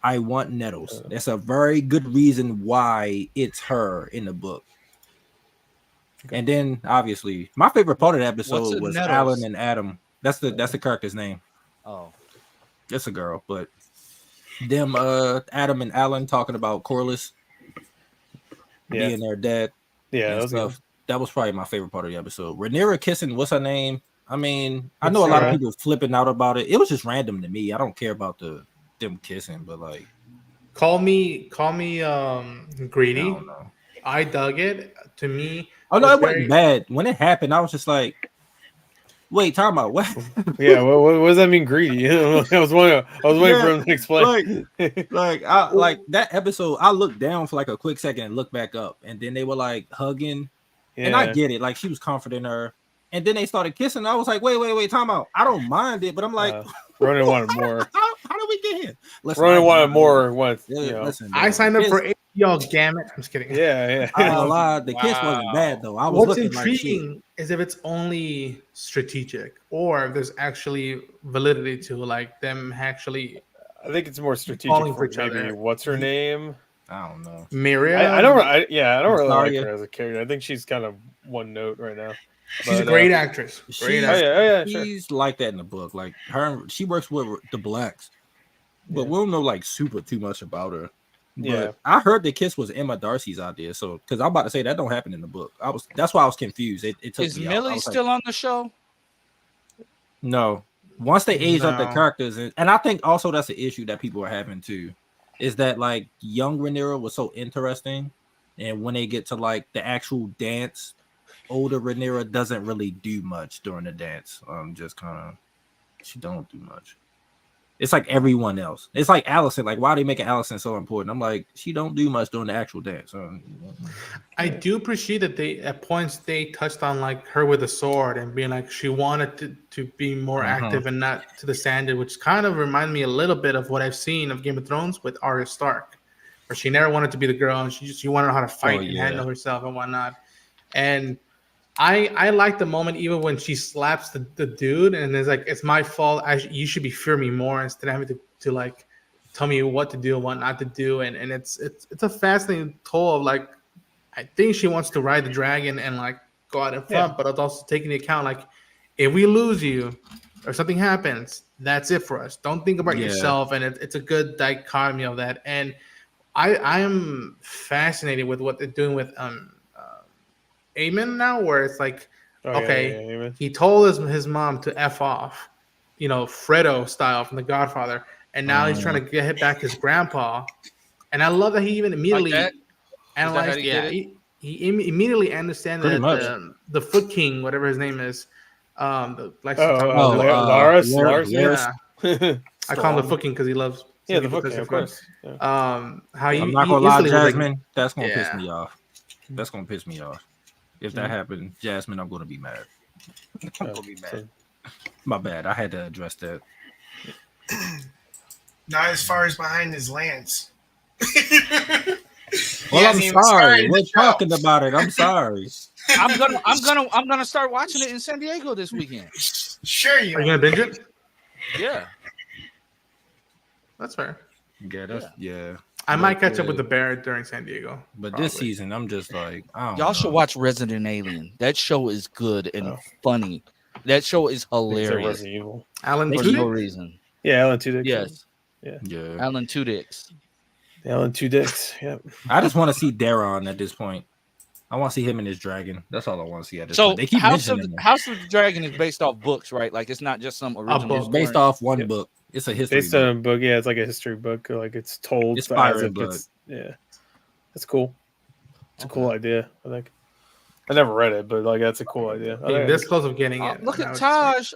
I want Nettles. That's a very good reason why it's her in the book. And then obviously my favorite part of the episode was Nettles? Alan and Adam. That's the character's name. Oh, It's a girl, but them Adam and Alan talking about Corliss being their dad. Yeah, that was probably my favorite part of the episode. Rhaenyra kissing, what's her name? I mean, I know a lot of people flipping out about it. It was just random to me. I don't care about them kissing, but like, call me greedy. I don't know. I dug it. To me, oh no, it wasn't bad. When it happened, I was just like, wait, talking about what? Yeah, what does that mean, greedy? I was waiting for him to explain. Like that episode, I looked down for like a quick second and looked back up, and then they were like hugging, and I get it, like she was comforting her, and then they started kissing. I was like, wait, time out. I don't mind it, but I'm like, Ronan wanted more. How did we get here? Ronan wanted more. Listen, I signed up for y'all. Damn it! I'm just kidding. Yeah. I ain't lie, the kiss wasn't bad though. I was What's looking intriguing like is if it's only strategic or if there's actually validity to like them actually. I think it's more strategic falling for for each maybe other. What's her name? I don't know. Miriam. I don't really like Zarya. her as a character. I think she's kind of one note right now. She's a great actress. Great actress. She's like that in the book. Like she works with the blacks, but we don't know like super too much about her. But I heard the kiss was Emma Darcy's idea. So because I'm about to say that don't happen in the book. That's why I was confused. It took is me Millie out. still on the show? No. Once they age up the No. characters, and I think also that's an issue that people are having too, is that like young Rhaenyra was so interesting, and when they get to like the actual dance, older Rhaenyra doesn't really do much during the dance. Just kind of, she don't do much. It's like everyone else. It's like Allison. Like, why are they making Allison so important? I'm like, she don't do much during the actual dance. I do appreciate that they at points they touched on like her with a sword and being like she wanted to be more active and not to the sanded, which kind of reminded me a little bit of what I've seen of Game of Thrones with Arya Stark, where she never wanted to be the girl and she wanted how to fight and handle herself and whatnot. And I like the moment even when she slaps the dude and it's like, it's my fault. You should be fearing me more instead of having to like tell me what to do and what not to do. And it's a fascinating toll of like, I think she wants to ride the dragon and like go out in front, but it's also taking into account like if we lose you or something happens, that's it for us. Don't think about yourself. And it's a good dichotomy of that. And I am fascinated with what they're doing with Aemon now, where it's like, he told his mom to F off, Fredo style from The Godfather, and now he's trying to get back his grandpa. And I love that he even immediately analyzed. He immediately understands that the Foot King, whatever his name is, Lars. Yeah. I call him the Foot King because he loves. Yeah, the Foot King, of course. Yeah. I'm not gonna lie, Jasmine. That's gonna piss me off. That's gonna piss me off. If that happened, Jasmine, I'm gonna be mad. I'm gonna be mad. My bad. I had to address that. Not as far as behind his lance. Well, I'm sorry. We're talking about it. I'm sorry. I'm gonna start watching it in San Diego this weekend. Sure, you are you gonna binge it? Yeah, that's fair. Yeah. I might catch up with the Bear during San Diego. But this season, I'm just like, y'all should watch Resident Alien. That show is good and funny. That show is hilarious. Alan for no reason. Yeah, Alan Tudyk. Yes. Yeah. Alan Tudyk. Alan Tudyk. Yep. I just want to see Daron at this point. I want to see him and his dragon. That's all I want to see at this point. They keep House of the Dragon is based off books, right? Like it's not just some original. It's based off one book. It's a history based on a book. Yeah, it's like a history book. Like it's told. It's fire and blood. That's cool. It's a cool idea. I think. I never read it, but like that's a cool idea. This close of getting it. Look at Taj.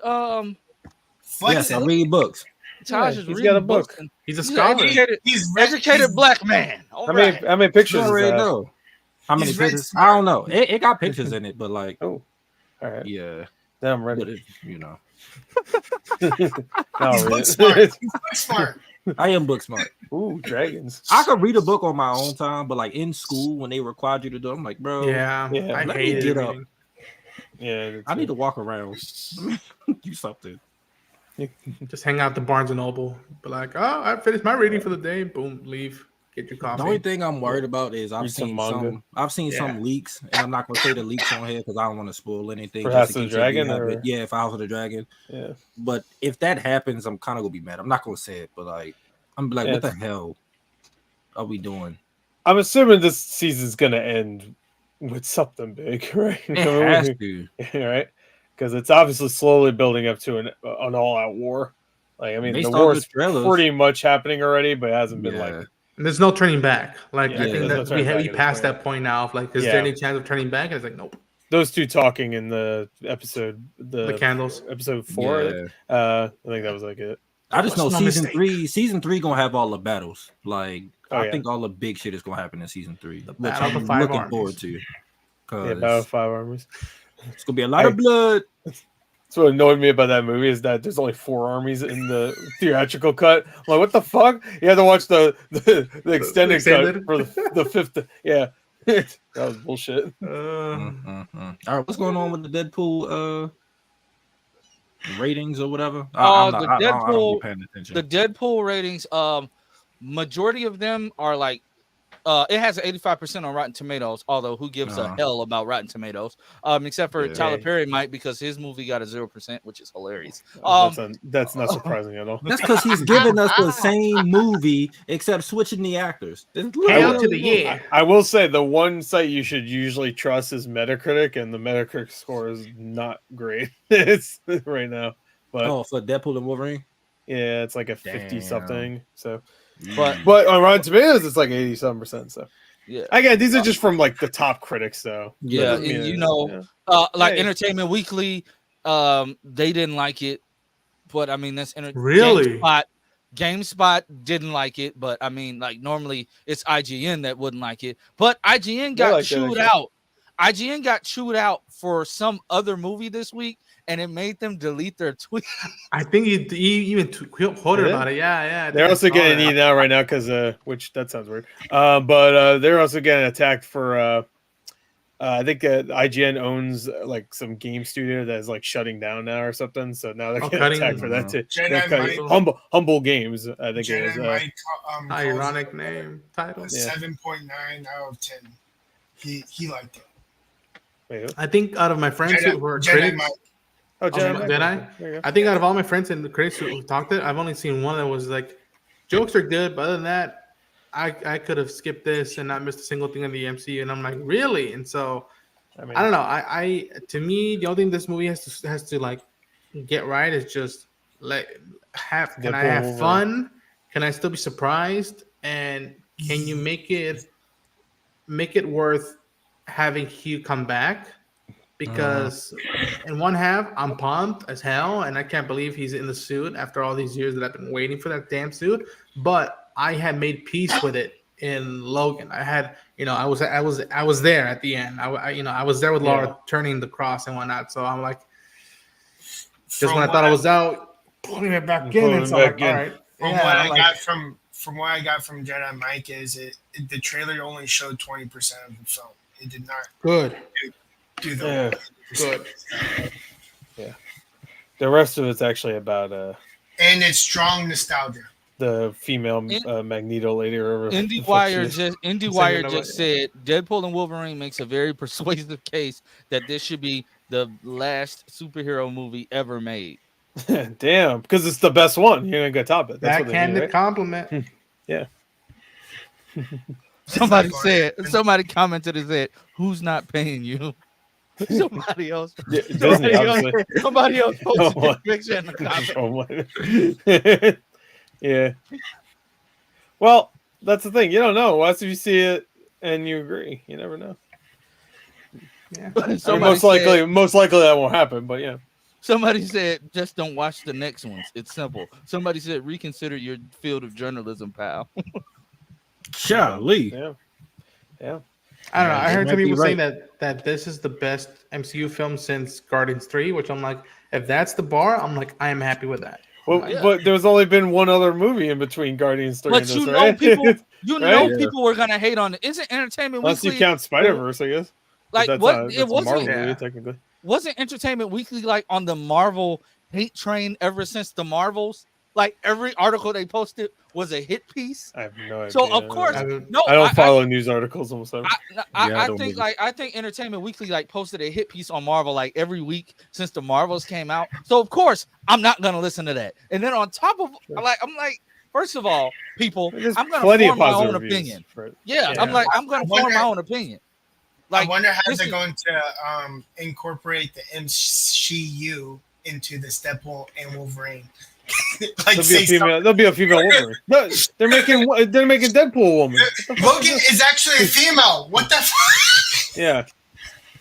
Yes, I read books. Taj is he's got a book. He's a scholar. He's educated black man. How many pictures? Know. How many pictures? I don't know. It got pictures in it, but like, all right, yeah. Then I'm ready. But He's book smart. He's book smart. I am book smart. Ooh, dragons. I could read a book on my own time, but like in school when they required you to do it, I'm like, bro, Yeah, Yeah. I let me hate get it. up. Reading. Yeah, I need to walk around. Do something. Just hang out at the Barnes and Noble. Be like, oh, I finished my reading for the day. Boom, leave. Get your coffee. The only thing I'm worried about is I've Read some seen manga. some leaks, and I'm not gonna say the leaks on here because I don't want to spoil anything. For just House in of the case they do Dragon, have or it. Yeah, for House of the Dragon. yeah, But if that happens, I'm kind of gonna be mad. I'm not gonna say it, but like I'm like, Yeah, what the hell are we doing? I'm assuming this season's gonna end with something big, right? It has to. Right? Because it's obviously slowly building up to an all-out war. Like, I mean, Based the off war's the trailers. pretty much happening already, but it hasn't been like Yeah. And there's no turning back. Like Yeah, I think there's that no turning back we at this passed point. that point now. Of like, is Yeah. there any chance of turning back? And it's like, nope. those two talking in the episode, The candles. episode 4. I Yeah. think. I think that was like it. I just know No season three gonna have all the battles. Like Oh, I yeah. think all the big shit is gonna happen in season 3, which Battle of I'm the Five looking Armies. forward to. Yeah, Cause Battle of 5 Armies. it's gonna be a lot of blood. That's what annoyed me about that movie is that there's only 4 armies in the theatrical cut. I'm like, what the fuck? You had to watch the extended cut extended? for the 5th. Yeah, that was bullshit. All right, what's going on with the Deadpool ratings or whatever? I don't be paying attention. The Deadpool ratings, majority of them are like, it has 85% on Rotten Tomatoes, although who gives a hell about Rotten Tomatoes? Except for Tyler Perry might, because his movie got a 0%, which is hilarious. That's not surprising at all. That's because he's giving us the same movie except switching the actors. Hail to the year. I will say the one site you should usually trust is Metacritic, and the Metacritic score is not great. It's right now, but for Deadpool and Wolverine, yeah, it's like a 50 something. So, But on Rotten Tomatoes, it's like 87%. So, yeah, again, these are just from like the top critics, though. yeah, Doesn't mean and, you it's- know, yeah. like Hey. Entertainment Weekly, they didn't like it, but I mean that's Really? GameSpot didn't like it, but I mean, like normally it's IGN that wouldn't like it, but IGN got like that, chewed actually. out. IGN got chewed out for some other movie this week, and it made them delete their tweet. I think he even quoted Yeah. about it. Yeah, yeah. I think They're I also saw getting that. eaten out right now because, which that sounds weird. But they're also getting attacked for. I think IGN owns like some game studio that is like shutting down now or something. So now they're getting cutting- attacked for that too. Jedi They're cutting- Might- humble Games. I think it is. Jedi Mike calls Ironic it name title. a Yeah. 7.9 out of 10. He liked it. Wait, I think out of my friends Jedi- who were Jedi critics, Mike. oh, Jedi Mike, Mike. did I? There you go. I think out of all my friends and the critics who talked it, I've only seen one that was like, jokes are good, but other than that, I could have skipped this and not missed a single thing in the MCU. And I'm like, really? And so I mean, I don't know. I to me, the only thing this movie has to like get right is just like can I Deadpool, have Wolverine. fun? Can I still be surprised? And can you make it worth having Hugh come back? Because in one half, I'm pumped as hell, and I can't believe he's in the suit after all these years that I've been waiting for that damn suit. But I had made peace with it in Logan. I had, I was there at the end. I was there with Laura turning the cross and whatnot. So I'm like, just when I thought I was out, pulling it back in, and so I'm like, all right. From what I got from Jedi Mike is the trailer only showed 20% of the film. It did not Good. do the Good. Yeah. The rest of it's actually about and it's strong nostalgia. the female Magneto lady or whatever. IndieWire just said Deadpool and Wolverine makes a very persuasive case that this should be the last superhero movie ever made. Damn, because it's the best one. You're gonna go top it. That's what they Backhanded mean, right? compliment. Yeah. Somebody commented and said, "Who's not paying you?" Somebody else. Disney, obviously. Somebody else posted Oh, a picture in the comments. Oh, my. Yeah. Well, that's the thing. You don't know. Once you see it and you agree, you never know. Yeah. I mean, most likely that won't happen. But yeah. Somebody said, "Just don't watch the next ones. It's simple." Somebody said, "Reconsider your field of journalism, pal." Golly. Yeah. Yeah. I don't know. I heard might some be people saying right. that this is the best MCU film since Guardians 3, which I'm like, if that's the bar, I'm like, I am happy with that. Well, Yeah. but there's only been one other movie in between Guardians 3 But and this, you know, right? people, you know, Right? people were gonna hate on it. Isn't Entertainment Unless Weekly you count Spider-Verse, I guess. like That's what? that's It a Marvel wasn't. movie, technically. Wasn't Entertainment Weekly like on the Marvel hate train ever since the Marvels? Like every article they posted was a hit piece. I have no idea. So of course, I don't follow news articles almost ever. I think Entertainment Weekly like posted a hit piece on Marvel like every week since the Marvels came out. So of course I'm not gonna listen to that. And then on top of I'm like, first of all, people, There's I'm gonna plenty form of my own positive reviews opinion. for it. Yeah, I'm gonna form my own opinion. Like, I wonder how they're going to incorporate the MCU into this Deadpool and Wolverine. Like there'll be a female Wolverine. No, they're making Deadpool a woman. Logan is actually a female. What the fuck? Yeah.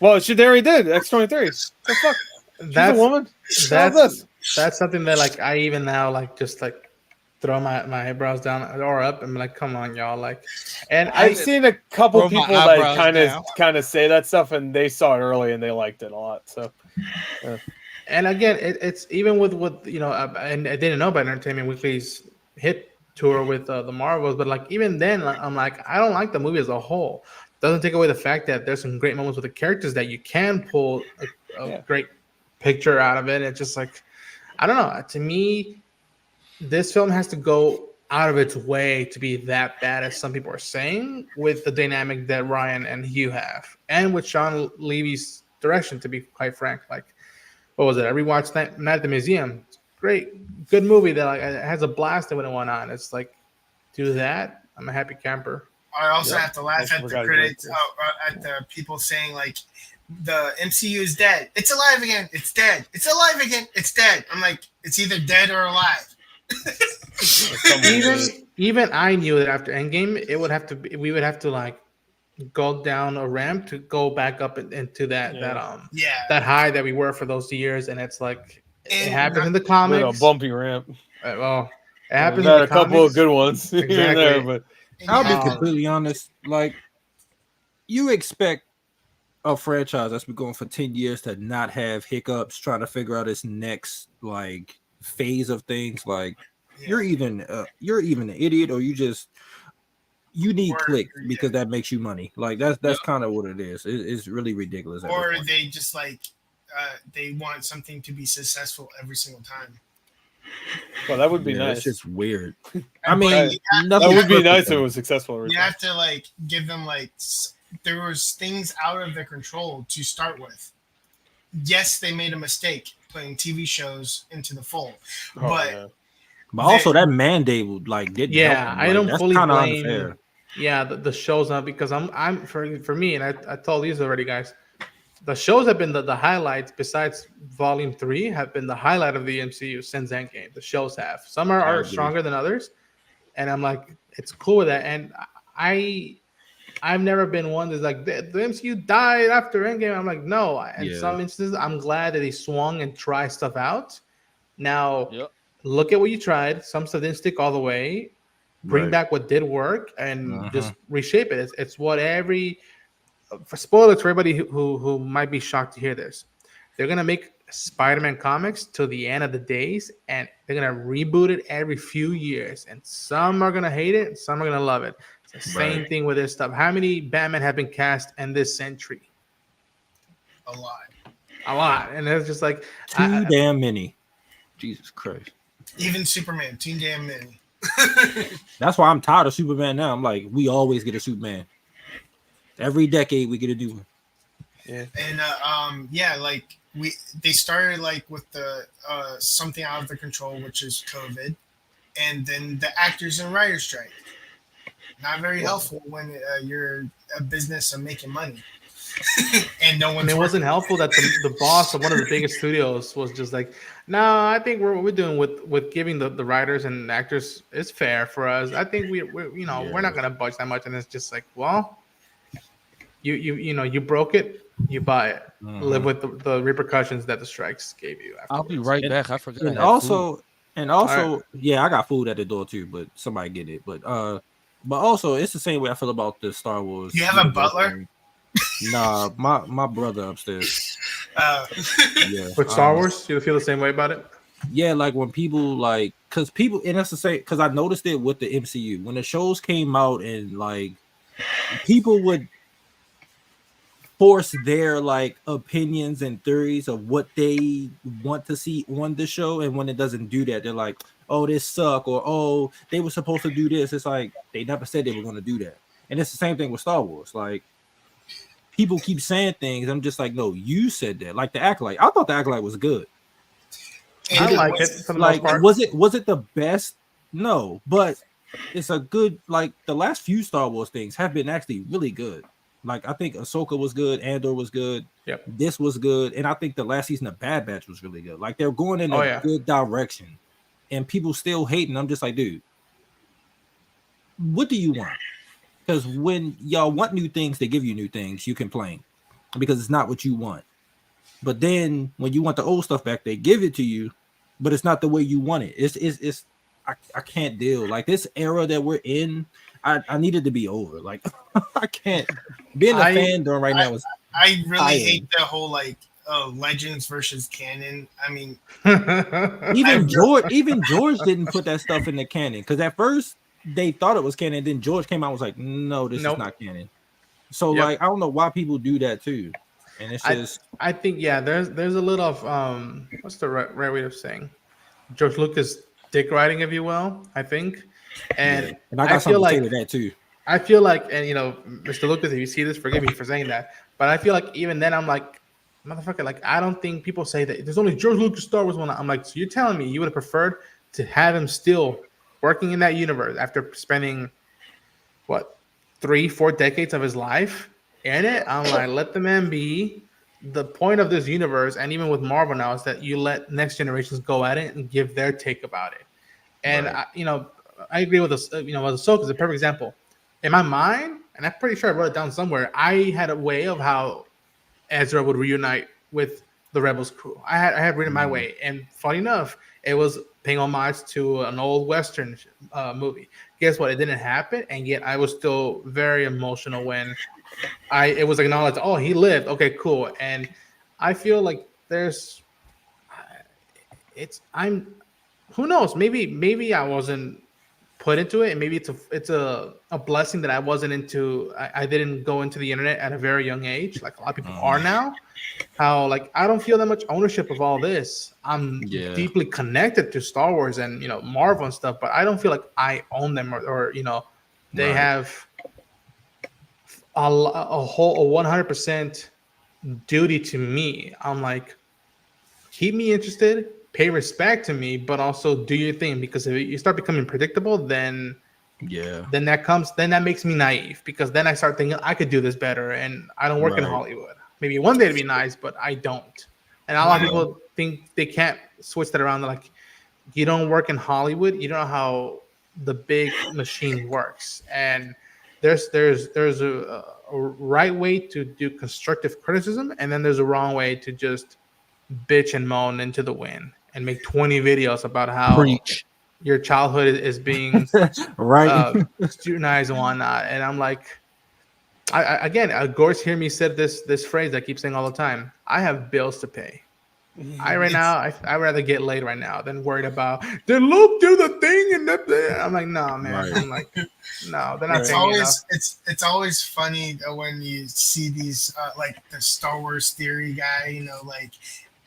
Well, they already did X-23. The fuck? She's a woman. That's something that like I even now like just like throw my eyebrows down or up and be like, come on, y'all. Like, and I've seen a couple people that kind of say that stuff, and they saw it early and they liked it a lot. So, and again, it's even with you know, and I didn't know about Entertainment Weekly's hit tour with the Marvels, but like even then, I'm like, I don't like the movie as a whole. Doesn't take away the fact that there's some great moments with the characters that you can pull a great picture out of it. It's just like, I don't know. To me, this film has to go out of its way to be that bad as some people are saying, with the dynamic that Ryan and Hugh have, and with Sean Levy's direction, to be quite frank. Like, what was it? I rewatched Night at the Museum. Great, good movie that like it has a blast when it went on. It's like, do that. I'm a happy camper. I also have to laugh at the critics, at the people saying like, the MCU is dead. It's alive again. It's dead. It's alive again. It's dead. I'm like, it's either dead or alive. even I knew that after Endgame, we would have to like go down a ramp to go back up into that high that we were for those years, and it's like it happens in the comics. A bumpy ramp. Well, it happens. Got a couple of good ones here and there, but I'll be completely honest. Like, you expect a franchise that's been going for 10 years to not have hiccups trying to figure out its next like phase of things. Like, you're even an idiot, or you need clicks because that makes you money. Like, that's kind of what it is. It's really ridiculous. Or they just like they want something to be successful every single time. Well, that would be nice. It's just weird. I mean, that would be nice if it was successful. You have to like give them like, there was things out of their control to start with. Yes, they made a mistake putting TV shows into the fold, but also that mandate would like didn't. Yeah, I don't fully blame. Unfair. Yeah, the shows now, because I'm for me, and I told these already, guys. The shows have been the highlights. Besides Volume 3, have been the highlight of the MCU since Endgame. The shows have. Some are stronger than others, and I'm like, it's cool with that. And I've never been one that's like the MCU died after Endgame. I'm like, no. In some instances, I'm glad that they swung and tried stuff out. Now, look at what you tried. Some stuff didn't stick all the way. Bring back what did work and just reshape it. It's what for spoilers for everybody who might be shocked to hear this. They're gonna make Spider-Man comics till the end of the days, and they're gonna reboot it every few years. And some are gonna hate it, and some are gonna love it. It's the same thing with this stuff. How many Batman have been cast in this century? A lot. And it's just like too damn many. Jesus Christ. Even Superman, too damn many. That's why I'm tired of Superman now. I'm like, we always get a Superman. Every decade we get a new one. Yeah. And like they started like with the something out of their control, which is COVID, and then the actors and writers strike. Not very helpful when you're a business of making money. And no one's. And it wasn't helpful that the boss of one of the biggest studios was just like, no, I think what we're doing with giving the writers and actors is fair for us. I think we're not gonna budge that much. And it's just like, well, you broke it, you buy it. Live with the repercussions that the strikes gave you. Afterwards. I'll be right back. I forgot. And also, I got food at the door too, but somebody get it. But also, it's the same way I feel about the Star Wars. You have a butler? Nah, my brother upstairs. With Star Wars, you feel the same way about it? Yeah, like when people like, because people, and that's the same, because I noticed it with the MCU when the shows came out, and like people would force their like opinions and theories of what they want to see on the show, and when it doesn't do that, they're like, oh, this suck, or oh, they were supposed to do this. It's like they never said they were going to do that. And it's the same thing with Star Wars. Like people keep saying things, I'm just like, no, you said that. Like the Acolyte, I thought the Acolyte was good. I like it for the Like, most part. was it the best? No, but it's a good, like the last few Star Wars things have been actually really good. Like I think Ahsoka was good, Andor was good, Yep. this was good, and I think the last season of Bad Batch was really good. Like they're going in a yeah. good direction, and people still hating. I'm just like, dude, what do you want? Because when y'all want new things, they give you new things. You complain because it's not what you want. But then when you want the old stuff back, they give it to you, but it's not the way you want it. It's I can't deal. Like this era that we're in, I needed to be over. Like I can't being a fan during right now is I really tiring. hate the whole like Legends versus canon. I mean, even George didn't put that stuff in the canon because at first they thought it was canon. Then George came out and was like, no, this is not canon. So like I don't know why people do that too. And it's just I think there's a little of what's the right way of saying George Lucas dick riding, if you will, I think. And I got something to say to that too. I feel like, and Mr. Lucas, if you see this, forgive me for saying that, but I feel like even then I'm like, motherfucker, like I don't think people say that there's only George Lucas Star Wars one. I'm like, so you're telling me you would have preferred to have him still working in that universe after spending what 3-4 decades of his life in it? I'm like, let the man be. The point of this universe, and even with Marvel now, is that you let next generations go at it and give their take about it. And I agree with this. With Ahsoka is a perfect example. In my mind, and I'm pretty sure I wrote it down somewhere, I had a way of how Ezra would reunite with the Rebels crew. I had written my way, and funny enough, it was paying homage to an old Western movie. Guess what? It didn't happen, and yet I was still very emotional when it was acknowledged. Oh, he lived. Okay, cool. And I feel like who knows? Maybe I wasn't put into it, and maybe it's a blessing that I wasn't into. I didn't go into the internet at a very young age, like a lot of people are now. How like I don't feel that much ownership of all this. I'm deeply connected to Star Wars and Marvel and stuff, but I don't feel like I own them or they have a whole 100% duty to me. I'm like, keep me interested, pay respect to me, but also do your thing, because if you start becoming predictable, then that makes me naive, because then I start thinking I could do this better, and I don't work in Hollywood. Maybe one day it'd be nice, but I don't. And a lot of people think they can't switch that around. They're like, you don't work in Hollywood, you don't know how the big machine works. And there's a right way to do constructive criticism, and then there's a wrong way to just bitch and moan into the wind and make 20 videos about how your childhood is being scrutinized and whatnot. And I'm like, Gorse hear me said this phrase I keep saying all the time. I have bills to pay. I'd rather get laid right now than worried about did Luke do the thing and that. I'm like, no, man. I'm like, no, they're not. It's always funny when you see these like the Star Wars theory guy, like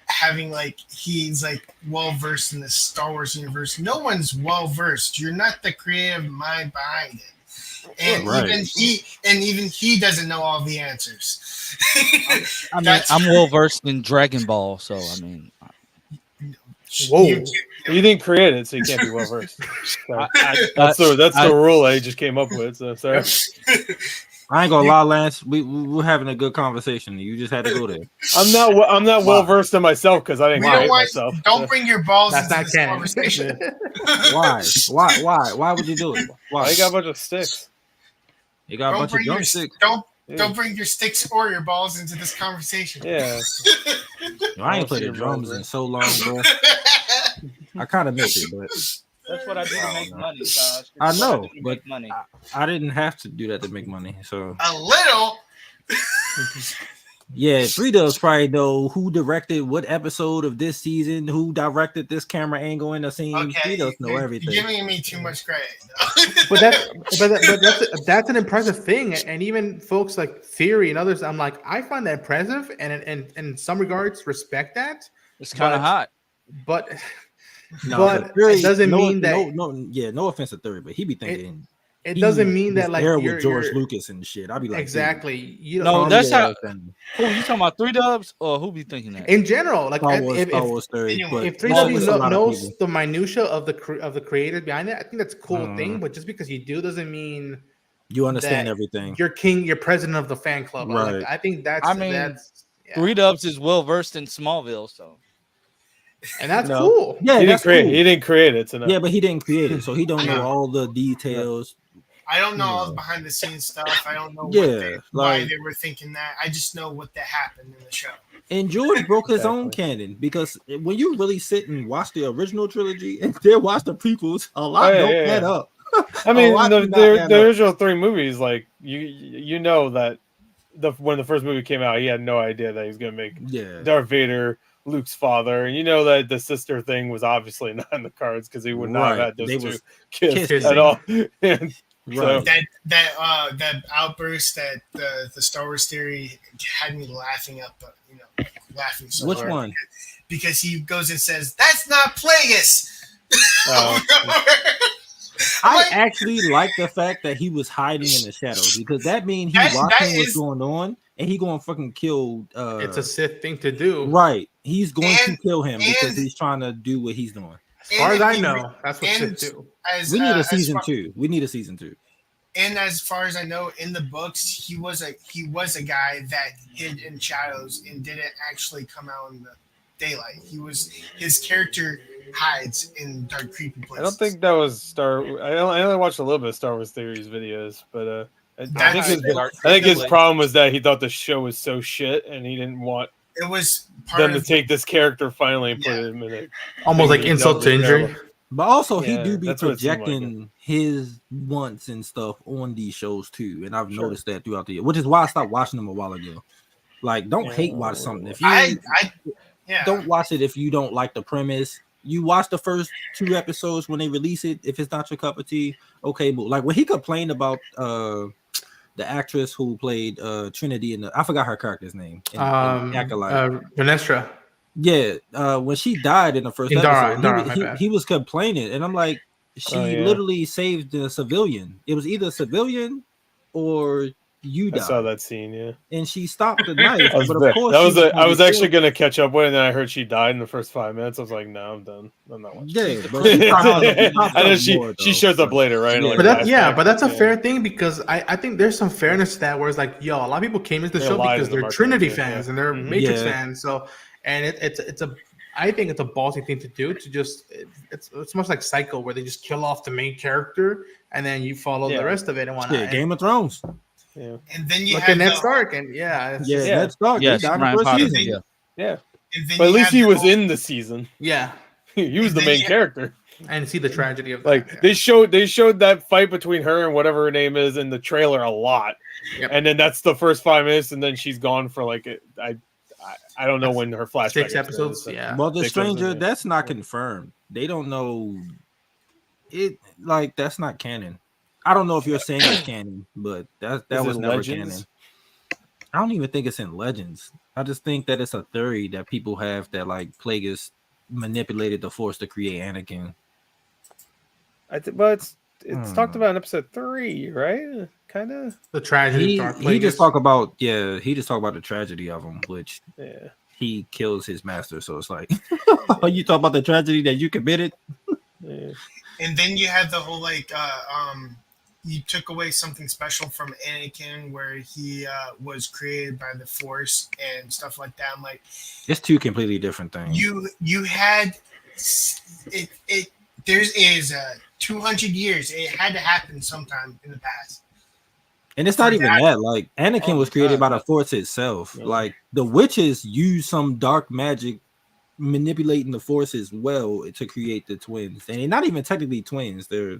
having like he's like well versed in the Star Wars universe. No one's well versed. You're not the creative mind behind it. And even he doesn't know all the answers. I mean, I'm well versed in Dragon Ball, so I mean, whoa, you didn't create it, so you can't be well versed. So that's the rule I just came up with. So sorry. I ain't gonna lie, Lance. We're having a good conversation. You just had to go there. I'm not well versed in myself because I didn't create myself. Don't bring your balls into this conversation. Why? Why would you do it? Why? You got a bunch of sticks. You got a bunch of drumsticks. Don't bring your sticks or your balls into this conversation. Yeah. I ain't played the drums in so long, bro. I kind of miss it, but that's what I do to make money, Josh. I know, but I didn't have to do that to make money. So a little. Yeah, 3Dubs probably know who directed what episode of this season, who directed this camera angle in the scene. Okay, 3Dubs know you're everything. giving me too much credit. But that's an impressive thing, and even folks like Theory and others, I'm like, I find that impressive, and in some regards respect that. It's kind of But- hot. But No, but Theory, it doesn't mean that no offense to Theory, but he be thinking it doesn't mean that like there you're with George you're- Lucas and shit. I'd be like, exactly. You No, don't that's how. and Who you talking about? 3Dubs or who be thinking that? in general, like Star Wars, if Star Wars Theory. Anyway, But if it's a 3W lot of knows people. the minutia of the creators behind it, I think that's a cool thing. But just because you do doesn't mean You understand that everything. you're president of the fan club. Right. Like, I think that's I mean, that's yeah. 3Dubs is well versed in Smallville, so and that's No. cool. Yeah, He that's didn't create. cool. He didn't create it. So no. Yeah, but he didn't create it, so he don't know Yeah. all the details. I don't know all the behind the scenes stuff. I don't know Yeah, why like- they were thinking that. I just know what that happened in the show. And George broke his own canon because when you really sit and watch the original trilogy and then watch the prequels, a lot Oh, yeah, don't yeah, add yeah. up. I mean, lot the, do not the, add the up. original 3 movies, like you know that when the first movie came out, he had no idea that he was gonna make Yeah, Darth Vader Luke's father, and you know that the sister thing was obviously not in the cards because he would not have Right. had those They two was kids kissing. at all. And right. That outburst that the Star Wars theory had me laughing up, laughing so Which hard. one? Because he goes and says, "That's not Plagueis." I Like- actually like the fact that he was hiding in the shadows because that means he's That watching what's is- going on and he going to fucking kill. It's a Sith thing to do. Right. He's going to And- kill him because and- he's trying to do what he's doing. As far as I And- know, that's what and Sith do. As, We need a as season far- 2. We need a season 2. And as far as I know, in the books, he was a guy that hid in shadows and didn't actually come out in the daylight. His character hides in dark, creepy places. I don't think that was I only watched a little bit of Star Wars Theories videos, but I think his problem was that he thought the show was so shit, and he didn't want it was part them to of take this character finally and put Yeah. him in it. Almost like He insult to does it injury. terrible. But also, he Yeah, do be that's what it seemed like. projecting his wants and stuff on these shows too, and I've noticed that throughout the year, which is why I stopped watching them a while ago. Like, don't hate watch something if you yeah. don't watch it if you don't like the premise. You watch the first 2 episodes when they release it. If it's not your cup of tea, okay. But like when he complained about the actress who played Trinity in I forgot her character's name. In Acolyte. Vanestra. Yeah, when she died in the first Indara, episode, he was complaining, and I'm like, she literally saved a civilian. It was either a civilian or you I died. saw that scene, yeah. And she stopped the knife. I was, but of course, I was actually gonna catch up with it, and then I heard she died in the first 5 minutes. I was like, no, I'm done. I'm not watching. Yeah, but she popped I know up more, she though, shows up later, right? Yeah. Like, But that's a flashback. fair thing because I think there's some fairness to that where it's like, yo, a lot of people came into the They're show alive because in the they're market, Trinity yeah. fans and they're Mhm. Matrix Yeah. fans. So, and I think it's a ballsy thing to do to just it's much like Psycho where they just kill off the main character and then you follow Yeah. the rest of it and whatnot. Yeah, Game of Thrones. Yeah. And then you Look have at Ned the- Stark and it's Yeah, just- Ned Stark. Yes, he died in Ryan the first Potter, season. yeah. Yeah. and then But at you least have he the was whole- in the season. yeah, He was the then main you- character. and see the tragedy of that. Like yeah. they showed that fight between her and whatever her name is in the trailer a lot. Yep. And then that's the first 5 minutes, and then she's gone for like I don't know when her flashback 6 is, episodes, so- yeah. Well, the Six stranger, episodes, yeah. that's not confirmed. They don't know it. Like that's not canon. I don't know if you're saying it's canon, but that Is was it never Legends? canon. I don't even think it's in Legends. I just think that it's a theory that people have that like Plagueis manipulated the Force to create Anakin. But it's talked about in episode 3, right? Kind of. The tragedy He, of Darth he just Plagueis. talk about he just talk about the tragedy of him, which Yeah. he kills his master. So it's like, you talk about the tragedy that you committed. Yeah. And then you have the whole you took away something special from Anakin where he was created by the Force and stuff like that. I'm like, It's 2 completely different things. you had it. There is 200 years. It had to happen sometime in the past. And it's not even that. Like Anakin Oh was my created God. by the Force itself. Yeah. Like the witches use some dark magic, manipulating the Force as well to create the twins. And they're not even technically twins. They're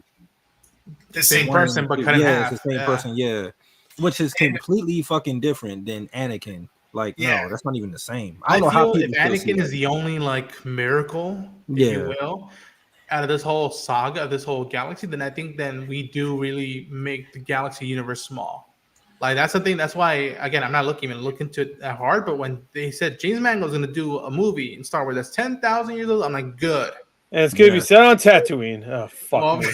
The Same same one- person, but cut in yeah, half. it's the same Yeah. person. Yeah, which is completely fucking different than Anakin. Like, Yeah. no, that's not even the same. I don't know how feel if people still see Anakin is that. the only like miracle, if you Yeah. will, out of this whole saga, this whole galaxy, then I think then we do really make the galaxy universe small. Like that's the thing. That's why again I'm not looking into it that hard. But when they said James Mangold's going to do a movie in Star Wars that's 10,000 years old, I'm like, good. And it's gonna be Yeah. set on Tatooine. Oh fuck Well, me,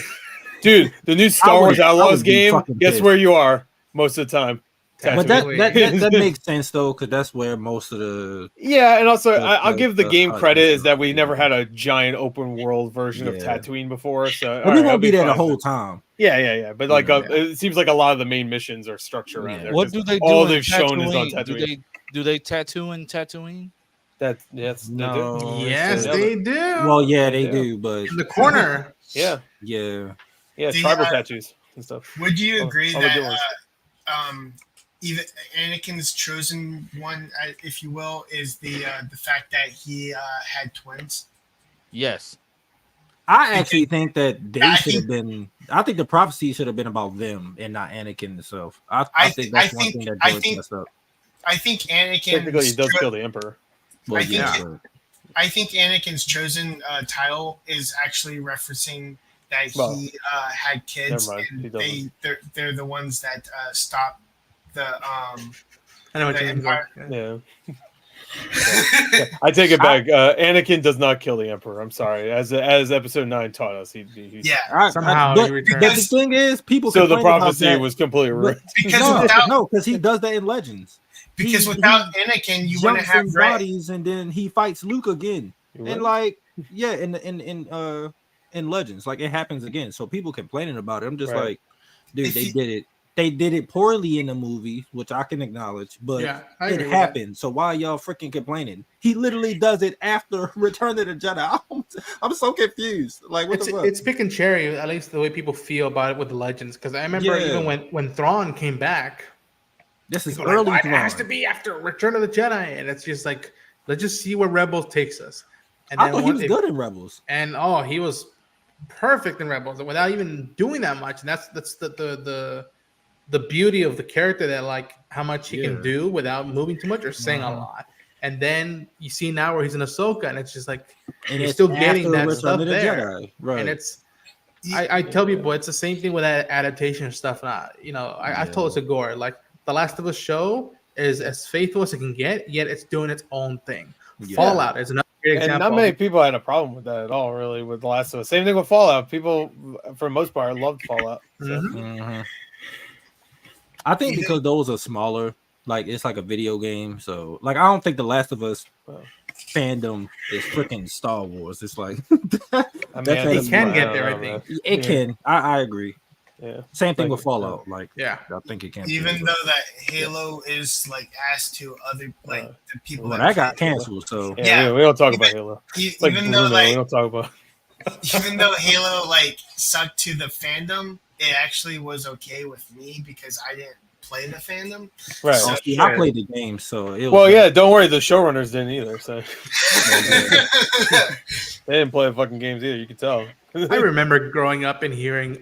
dude! The new Star Wars I Outlaws would be game. fucking Guess pissed. where you are most of the time. But Tatooine. that makes sense though, because that's where most of the Yeah, and also the- I'll the- give the the game HUD credit and is that stuff, we yeah. never had a giant open world version of Yeah. Tatooine before. So But all we right, I'll won't be there the fine. whole time. Yeah. But like, Yeah. it seems like a lot of the main missions are structured around Yeah. there. What 'cause do they do? all in they've shown is on Tatooine? Tatooine. Do they tattoo in Tatooine? Yes, No. they do. yes, Yeah. they do. Well, yeah, They they do. do, but in the corner. Yeah, yeah. tribal tattoos and stuff. Would you All- agree all the good that ones. even Anakin's chosen one, if you will, is the fact that he had twins? Yes. I actually think that they I should have think- been. I think the prophecy should have been about them and not Anakin himself. I think that's one thing that George messed up. I think Anakin Technically, he does kill the Emperor. Well, I think yeah, it- I think Anakin's chosen title is actually referencing that Well, he had kids, never mind, he and doesn't. they're the ones that stop the I know what the you mean. Empire. Yeah. I take it back. Anakin does not kill the Emperor. I'm sorry. As Episode 9 taught us, he Yeah, Somehow but, he returns. but the thing is, people So the complain about prophecy that, was completely ruined. because because he does that in Legends. because he- without Anakin, you wouldn't Jumps have in Rey. bodies and then he fights Luke again. You And would? like, yeah, in Legends, like it happens again. So people complaining about it. I'm just Right. like, dude, If they you- did it. They did it poorly in the movie, which I can acknowledge, but Yeah, I it agree with that. happened. So why y'all freaking complaining? He literally does it after Return of the Jedi. I'm so confused. Like, what the fuck? It's pick and cherry, at least the way people feel about it with the Legends. Because I remember Yeah. even when Thrawn came back, This is people were early. like, "Why it has Thrawn. to be after Return of the Jedi," and it's just like, let's just see where Rebels takes us. And I thought he once was it- good in Rebels. and he was perfect in Rebels without even doing that much. And that's the beauty of the character, that like how much he Yeah. can do without moving too much or saying a lot. And then you see now where he's in Ahsoka, and it's just like, And you're it's still getting after that Return stuff of the there. Jedi. Right. And it's I tell people it's the same thing with that adaptation stuff. Not I've told us to Gore, like the Last of Us show is as faithful as it can get, yet it's doing its own thing. Yeah. Fallout is another great And example. not many people had a problem with that at all, really, with The Last of Us. Same thing with Fallout. People, for the most part, loved Fallout. So. Mhm. Mhm. I think because those are smaller, like it's like a video game. So, like, I don't think The Last of Us fandom is freaking Star Wars. It's like I mean, That's It just- can get I there, don't I know, think. man. it can. I agree. Yeah. Same thing Like, with Fallout. Like, Yeah. I think it can. Even too, though that Halo is like asked to other the people well, that that got play Halo. canceled. So Yeah, Yeah. we don't talk about Halo. It's like Even though Bruno, we like don't talk about. even though Halo like sucked to the fandom, it actually was okay with me because I didn't play the fandom. Right. So- see, I played the game, so it was Well, yeah, don't worry. The showrunners didn't either. So yeah, they didn't play the fucking games either. You can tell. I remember growing up and hearing,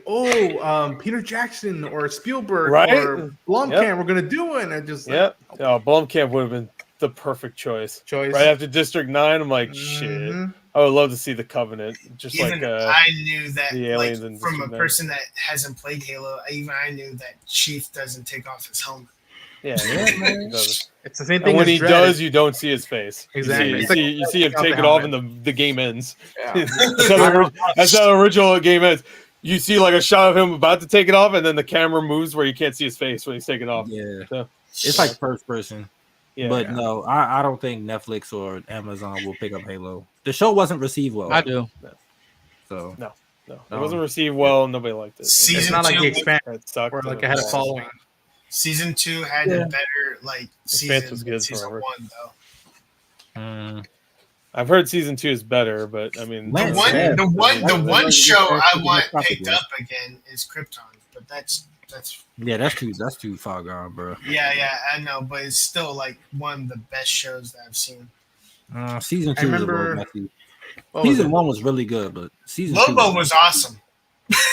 Peter Jackson or Spielberg Right? or Blomkamp were gonna do it, and I just Yep. Oh, Blomkamp would have been the perfect choice. choice. Right after District 9, I'm like, shit. Mhm. I would love to see the Covenant. Just even like I knew that the like aliens in from a District 9. person that hasn't played Halo, even I knew that Chief doesn't take off his helmet. yeah, man. he doesn't. It's the same And thing. when as he Dredd. does, you don't see his face. Exactly. You It's see, like- you see him Take take off it the off, helmet. and the game ends. Yeah. That's how the original game ends. You see like a shot of him about to take it off, and then the camera moves where you can't see his face when he's taking it off. Yeah, So, it's like first person. yeah, But no, I don't think Netflix or Amazon will pick up Halo. The show wasn't received well. I do. So no, it wasn't received well. Nobody liked it. Season It's not like two- the expand It sucked. where like I had a following. Season 2 had Yeah. a better like Expanse season was than good season forever. 1 though. I've heard season 2 is better, but I mean, Man, that's- The one That's show I pretty want much picked popular. up again is Krypton, but that's yeah, that's too far gone, bro. yeah, I know, but it's still like one of the best shows that I've seen. Season I 2 was a remember- little messy. What was Season it? 1 was really good, but season 2 Lobo was awesome.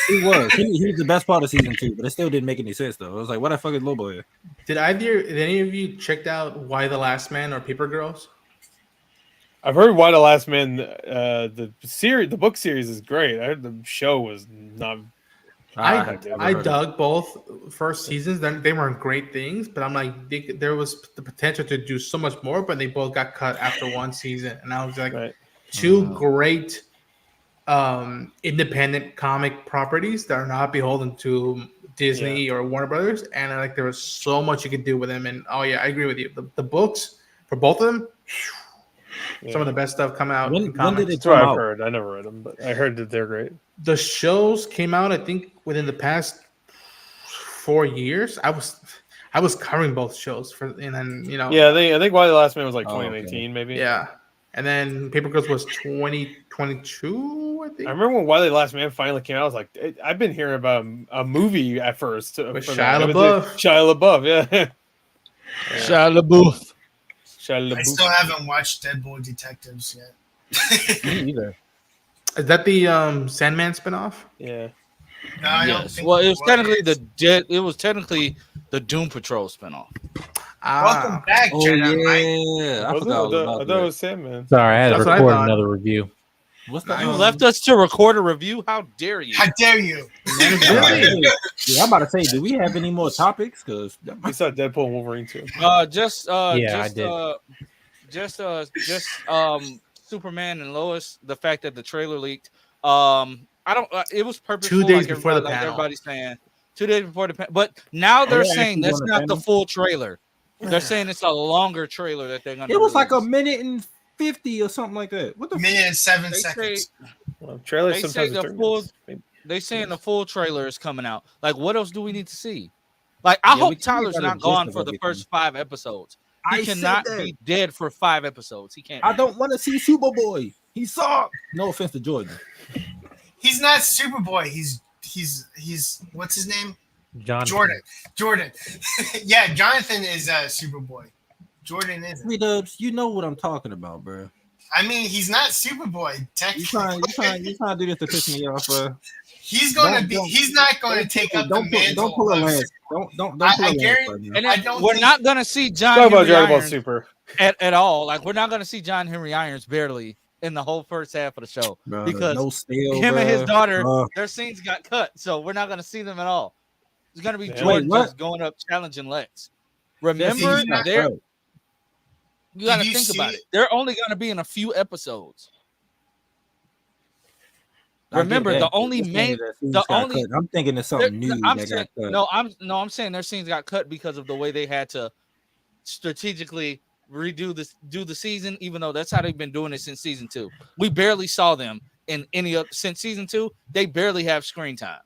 He was. He was the best part of season 2, but it still didn't make any sense though. I was like, what the fuck is Lobo here? Did any of you checked out Why the Last Man or Paper Girls? I've heard Why the Last Man. The book series is great. I heard the show was not. I dug both first seasons. Then they weren't great things, but I'm like, there was the potential to do so much more, but they both got cut after one season, and I was like, two great independent comic properties that are not beholden to Disney or Warner Brothers, and like there was so much you could do with them. And I agree with you. The books for both of them. Some of the best stuff come out. When did it come That's what out? I've heard. I never read them, but I heard that they're great. The shows came out, I think, within the past 4 years. I was covering both shows and then Yeah, I think Why the Last Man was like 2019, maybe. Yeah, and then Paper Girls was 2022, I think. I remember when Why the Last Man finally came out. I was like, I've been hearing about a movie at first with Shia LaBeouf. Shia LaBeouf, yeah. Shia LaBeouf. I still haven't watched Dead Boy Detectives yet. Me either. Is that the Sandman spinoff? Yeah. No, I don't think Well, it was technically the Doom Patrol spinoff. Welcome back, Jedi. Yeah, I thought it was Sandman. Sorry, I had to That's what I record thought. another review. What's that? You left us to record a review? How dare you? How dare you? Yeah, I'm about to say, do we have any more topics? Because You saw Deadpool and Wolverine too. I did. Superman and Lois. The fact that the trailer leaked. I don't. It was purposeful. 2 days before the panel. Everybody's saying 2 days before the panel. But now they're they saying actually that's doing a not the panel? full trailer. They're saying it's a longer trailer that they're gonna. it was like a release. minute and 50 or something like that. What the Minute and 7 They seconds. Well, trailers They say sometimes the are 30 full- minutes. They saying the full trailer is coming out. Like, what else do we need to see? Like, I we hope kinda Tyler's got a not gist gone of for the everything. first 5 episodes. He I said cannot that. be dead for 5 episodes. He can't. I don't want to see Superboy. He sucked. No offense to Jordan. He's not Superboy. He's what's his name? Jordan. Yeah, Jonathan is Superboy. Jordan isn't. Sweet Dubs, you know what I'm talking about, bro. I mean, he's not Superboy. You Technically, trying to do this to piss me off, bro. he's not going to take up the mantle. Don't pull a of- lance. Don't pull a I lance guarantee- right now. And I then don't we're think- not gonna see John Talk about Henry Dragon Ball Irons Super. at all. Like, we're not gonna see John Henry Irons barely in the whole first half of the show Bro, because no steal, him and his bro. daughter, Uh, their scenes got cut, so we're not gonna see them at all. It's gonna be Wait, Jordan what? just going up challenging Lex. their Remember, scenes got they're cut. you got to Did you think about see- it. They're only going to be in a few episodes. I get Remember, that, the but only this main- thing that scenes the got only- cut. I'm thinking of something new I'm that saying, got cut. I'm saying their scenes got cut because of the way they had to strategically do the season, even though that's how they've been doing it since season 2. We barely saw them in any of since season 2. They barely have screen time.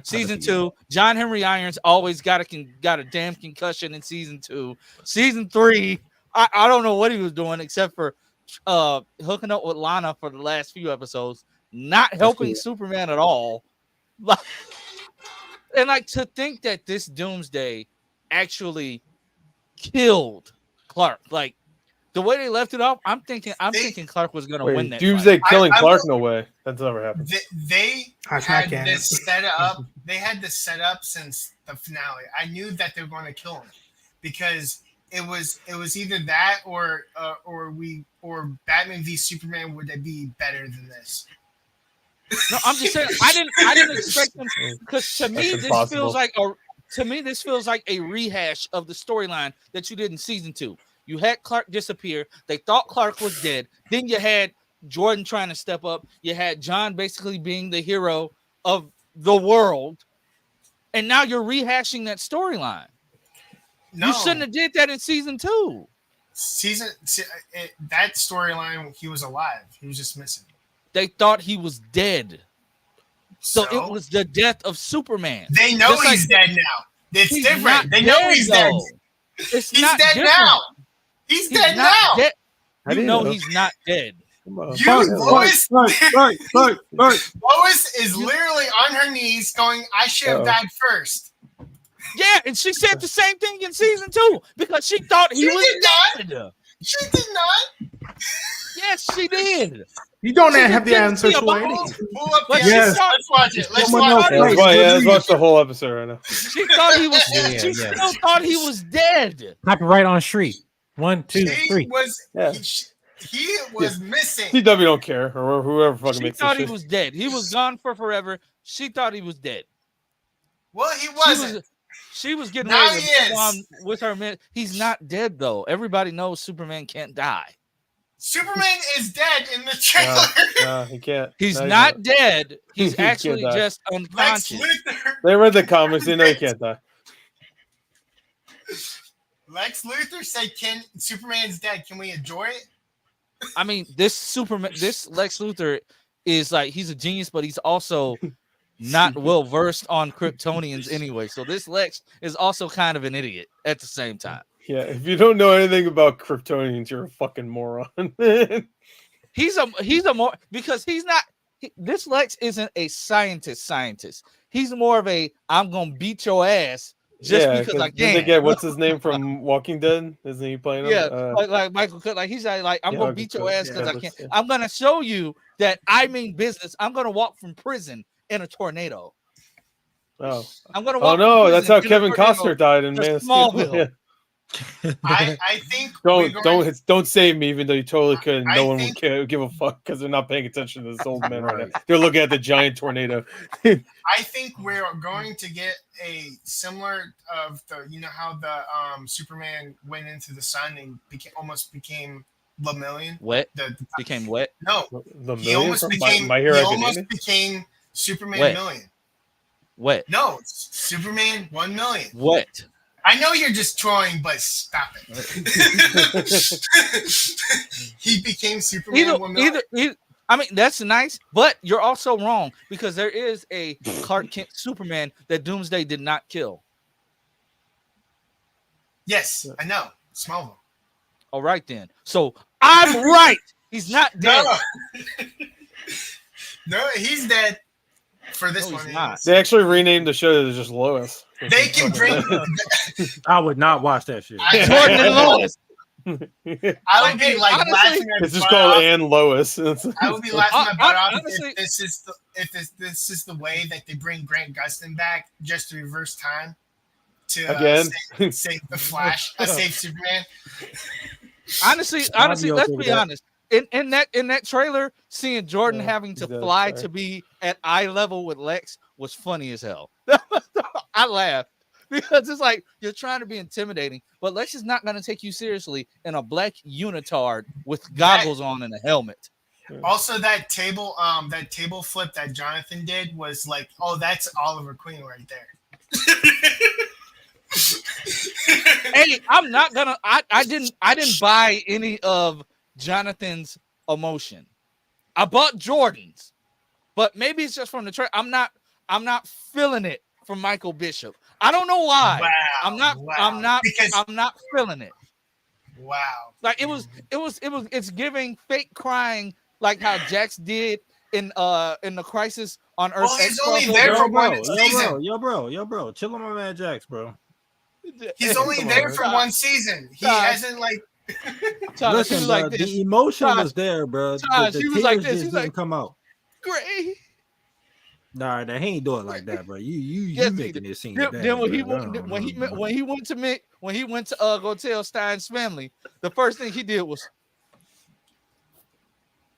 Season 2, John Henry Irons always got a damn concussion in season 2. Season 3, I don't know what he was doing except for hooking up with Lana for the last few episodes, not helping cool. Superman at all. And like to think that this Doomsday actually killed Clark, like the way they left it off, I'm thinking Clark was gonna win that. Doomsday fight. killing I Clark? will- No way. That's never happened. They That's not had canon. this set up. They had this set up since the finale. I knew that they were going to kill him because it was either that or Batman v Superman would be better than this. No, I'm just saying I didn't expect them because to me That's this impossible. feels like a rehash of the storyline that you did in season 2. You had Clark disappear. They thought Clark was dead. Then you had Jordan trying to step up. You had John basically being the hero of the world. And now you're rehashing that storyline. No, You shouldn't have did that in season 2. That storyline. He was alive. He was just missing. They thought he was dead. So it was the death of Superman. They know Just like- he's dead now. It's He's different. not They know dead, he's dead. though. It's He's not dead different. now. He's dead not now. dead. How You do you know know? he's not dead. Come on. Lois Right. Lois is literally on her knees going, I should have Uh-oh. died first. Yeah, and she said the same thing in season 2 because she thought he She was did not. dead. She did not. Yes, she did. You don't She have the didn't answer, see a Sway. body. Pull up the But Yes. Let's watch it. Let's Someone watch else it. Let's watch the whole episode right now. She thought he was. Yeah, she yeah. still thought he was dead. Copyright on street. 1, 2, He 3. was Yeah. he was missing. CW don't care, or whoever fucking She makes thought this he shit. was dead. He was gone for forever. She thought he was dead. Well, he She wasn't. was, she was getting Now ready he to move is. on with her man. He's not dead though. Everybody knows Superman can't die. Superman is dead in the trailer. No, he can't. He's No, not dead. He He's can't actually die. just Lex unconscious. Luthor. They read the comics. They know he can't die. Lex Luthor said, "Can Superman's dead? Can we enjoy it?" I mean, this Lex Luthor is like he's a genius, but he's also not well versed on Kryptonians anyway. So this Lex is also kind of an idiot at the same time. Yeah, if you don't know anything about Kryptonians, you're a fucking moron. He's a more because he's not. This Lex isn't a scientist. He's more of a I'm gonna beat your ass just because I didn't they can. get what's his name from Walking Dead? Isn't he playing him? Yeah, like Michael Cook, like he's like I'm yeah, gonna Michael beat your Cook, ass yeah, because I that's- can. yeah. I'm gonna show you that I mean business. I'm gonna walk from prison in a tornado. Oh, I'm gonna walk. oh no, from that's prison how in a Kevin tornado Costner died in to Man of Steel. Smallville. Yeah. I think we're going- Don't save me, even though you totally could. I No one think- would give a fuck because they're not paying attention to this old man right now. They're looking at the giant tornado. I think we're going to get a similar of the how the Superman went into the sun and almost became Lemillion. Wet The became wet. no, The he million almost from became My Hero he almost Academia. became Superman Wait. Million. Wet. No, it's Superman 1 million. Wet. I know you're just trolling, but stop it. He became Superman 1 million. Either, I mean, that's nice, but you're also wrong because there is a Clark Kent Superman that Doomsday did not kill. Yes, I know. Smallville. All right, then. So I'm right. He's not dead. No. No, he's dead for this No, one. he's not. They actually renamed the show to just Lois. They can bring. I would not watch that shit. Jordan and Lois. I would be like Honestly, laughing at It's just butt called off. Ann Lois. I would be laughing my butt off honestly- if this is the way that they bring Grant Gustin back just to reverse time to Again. save the Flash, save Superman. Honestly, okay let's with be that. honest. In that trailer, seeing Jordan Yeah, having to he does, fly sorry. to be at eye level with Lex was funny as hell. I laughed because it's like you're trying to be intimidating, but Lex is not going to take you seriously in a black unitard with goggles on and a helmet. Also, that table flip that Jonathan did was like, oh, that's Oliver Queen right there. Hey, I'm not gonna. I didn't buy any of Jonathan's emotion. I bought Jordan's, but maybe it's just from the trailer. I'm not feeling it from Michael Bishop. I don't know why. Wow, I'm not feeling it. Wow. Like it's giving fake crying like how Jax did in the Crisis on Earth. Well, he's X only crossover. there for bro, one season. yo, bro. Chill on my man Jax, bro. He's only Come there on, for one season. He Taj. hasn't like. Taj, Listen, he was bro, like this. the emotion Taj, was there, bro. Taj, The he was like tears this. just He's didn't like- come out. Great. Nah, he ain't doing it like that, bro. You Yes, he making this scene. Then bad, when he bro. went to go tell Stein's family, the first thing he did was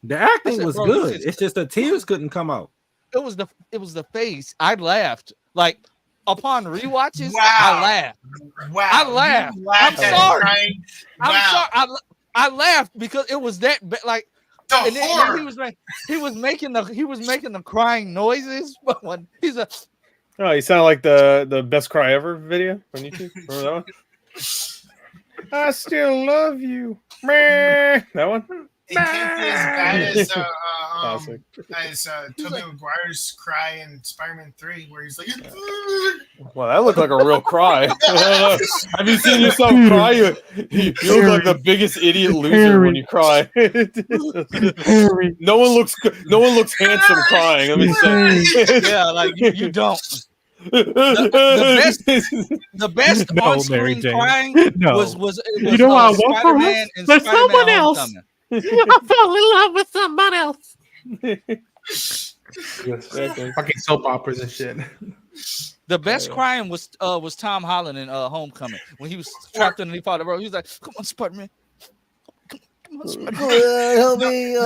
The acting I said, was bro, good. this is- It's just the tears couldn't come out. it was the face. I laughed like upon rewatches. Wow. I laughed. Wow. I laughed. You laughed I'm at sorry. crying. I'm Wow. sorry. I laughed because it was that like. The And then horror. he was making the crying noises. But when he's a Oh, you sound like the best cry ever video on YouTube. Remember that one? I still love you. Meh. That one? It can't be as bad Classic. as Tobey Maguire's cry in Spider-Man 3, where he's like, Well, that looked like a real cry. Have you seen yourself cry? You look like the biggest idiot loser when you cry. No one looks handsome crying. Let me say. yeah, like you don't. The best No, Mary on-screen Jane. crying No. was you know what I want from her? Spider-Man and There's Spider-Man someone else. Homecoming. I fell in love with someone else. Fucking soap operas and shit. The best crying was Tom Holland in Homecoming when he was trapped underneath all the road. He was like, "Come on, Spider-Man. Come on, Spider-Man. Help me.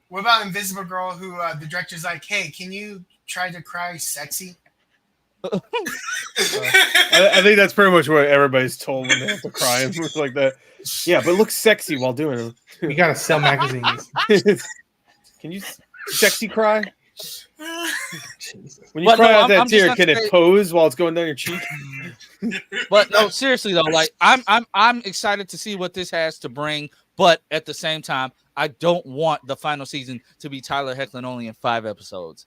What about Invisible Girl? Who the director's like, "Hey, can you try to cry sexy?" I think that's pretty much what everybody's told when they have to cry and stuff like that. Yeah, but look sexy while doing it. We gotta sell magazines. Can you sexy cry? When you But cry no, out that I'm just tear, gonna can it say- pose while it's going down your cheek? But no, seriously though, like I'm excited to see what this has to bring. But at the same time, I don't want the final season to be Tyler Hoechlin only in 5 episodes,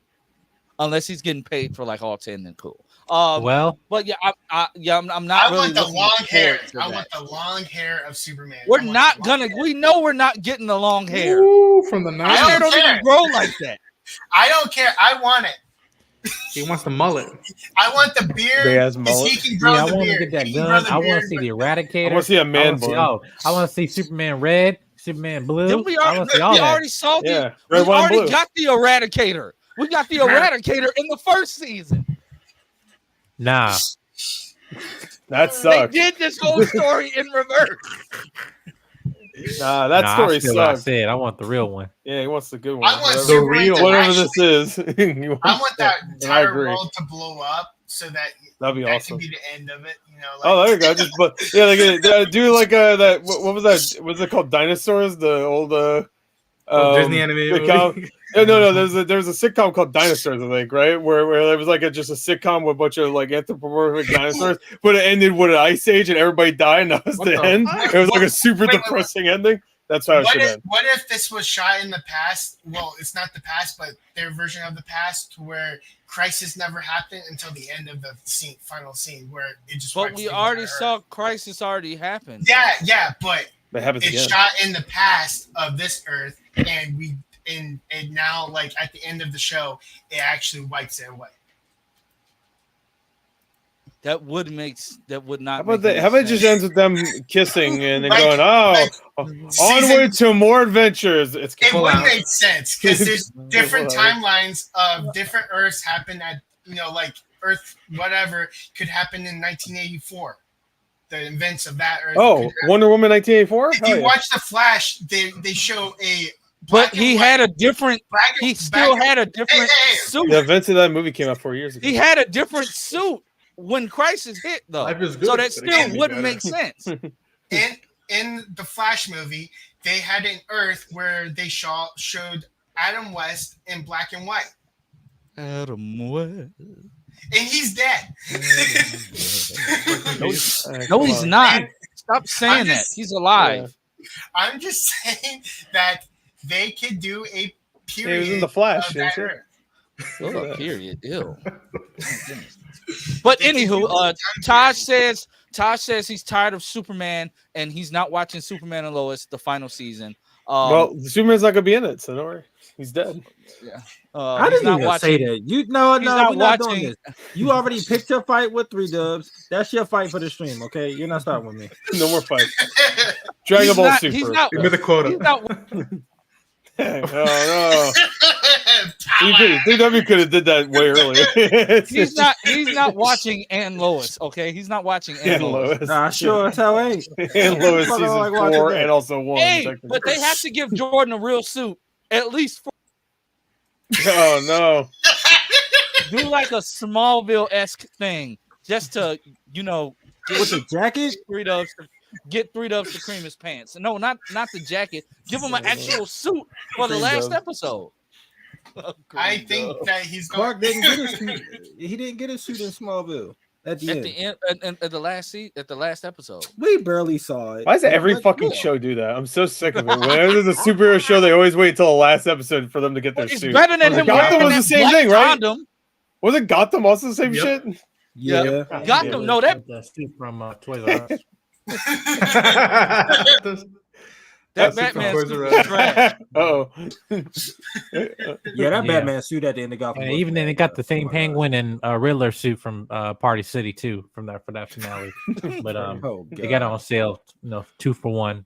unless he's getting paid for like all 10. Then cool. Well, But yeah, I'm not. I really want the looking long hair. forward to I that. want the long hair of Superman. We're I want not the long gonna. hair. We know we're not getting the long hair. Ooh, from the My I hair don't don't even care. grow like that. I don't care. I want it. He wants the mullet. I want the beard. Big-ass 'cause mullet. He can grow yeah, I the want to beard. get that He can gun. grow the I want beard, to see but- the Eradicator. I want to see a man bun. I want to see Superman red, Superman blue. Then we I want to see all that. already saw the. Yeah, We red, white, and already blue. got the Eradicator. We got the Eradicator in the first season. Nah, That They sucks. did this whole story in reverse. Nah, that I story said what I sucks. said. I want the real one. Yeah, he wants the good one. I want Whatever, Superman to whatever actually- this is. He wants I want that and I entire agree. world to blow up so that That'd be that awesome. can be the end of it. You know, like, Oh, there you go. Just but yeah, like do like that. What was that? Was it called Dinosaurs? The old Disney animated sitcom? movie. No. There's a sitcom called Dinosaurs, I think, right? Where there was like just a sitcom with a bunch of like anthropomorphic dinosaurs, but it ended with an ice age and everybody died, and that was What the the end. fuck? It was like a super Wait. depressing ending. That's how it should end. What if this was shot in the past? Well, it's not the past, but their version of the past, where crisis never happened until the end of the final scene, where it just. But wipes we the already entire saw Earth. Crisis already happen. Yeah, but That happens it's again. shot in the past of this Earth, and now, like at the end of the show, it actually wipes it away. That would not. How about make any how about it just sense. ends with them kissing and then Like- going, onward season- to more adventures. It's It full would out. make sense because there's different Full out. timelines of different Earths happen at like Earth whatever could happen in 1984. The events of that Earth. Oh, could happen. Wonder Woman 1984. If you watch the Flash, they show a. But he had a different. He still had a different Hey. suit. The events of that movie came out 4 years ago. He had a different suit when Crisis hit, though. Life is So good, that but it still can be wouldn't better. make sense. in the Flash movie, they had an Earth where they showed Adam West in black and white, Adam West. and he's dead. No, he's not. Stop I'm saying that. just- He's alive. I'm just saying that they could do a He period. was in the Flash. of didn't that he? Earth. Oh, period. Ew. But anywho, Taj says he's tired of Superman and he's not watching Superman and Lois the final season. Well, Superman's not gonna be in it, so don't worry. He's dead. I he's didn't not even watching. say that. You no, He's no, not we're not watching- doing this. You already picked your fight with 3 Dubs. That's your fight for the stream, okay? You're not starting with me. No more fight. Dragon Ball Super. He's not. Give me the quota. He's not. Oh no! Power. DW could have did that way earlier. He's not. He's not watching Ann Lois. Okay, he's not watching Ann And Lois. Lois. Nah, sure, that's how ain't. And Lois Fuck, I season like watching 4 that. and also 1. Hey, technically. but they have to give Jordan a real suit at least. Oh no! Do like a Smallville-esque thing just to With the jacket? get 3 Dubs to cream his pants. No, not the jacket. Give him an actual suit for the Three last Dubs. episode. I think that he's going. Clark didn't get his suit. He didn't get his suit in Smallville at the At end. the end, at the last episode. We barely saw it. Why does every Like, fucking yeah. show do that? I'm so sick of it. Whenever there's a superhero show, they always wait until the last episode for them to get their It's suit. better than him Gotham wearing was that the same black thing, right? condom. Wasn't Gotham also the same Yep. shit? Yeah. Gotham, no, that suit from Toys R Us. That That's Batman Toys suit R is Us. trash. Oh. Yeah, that Yeah. Batman suit at the end of Gotham. And was even then, bad, they got bro. the same Oh my God. Penguin and Riddler suit from Party City too for that finale. But Oh, they got it God. on sale, 2 for 1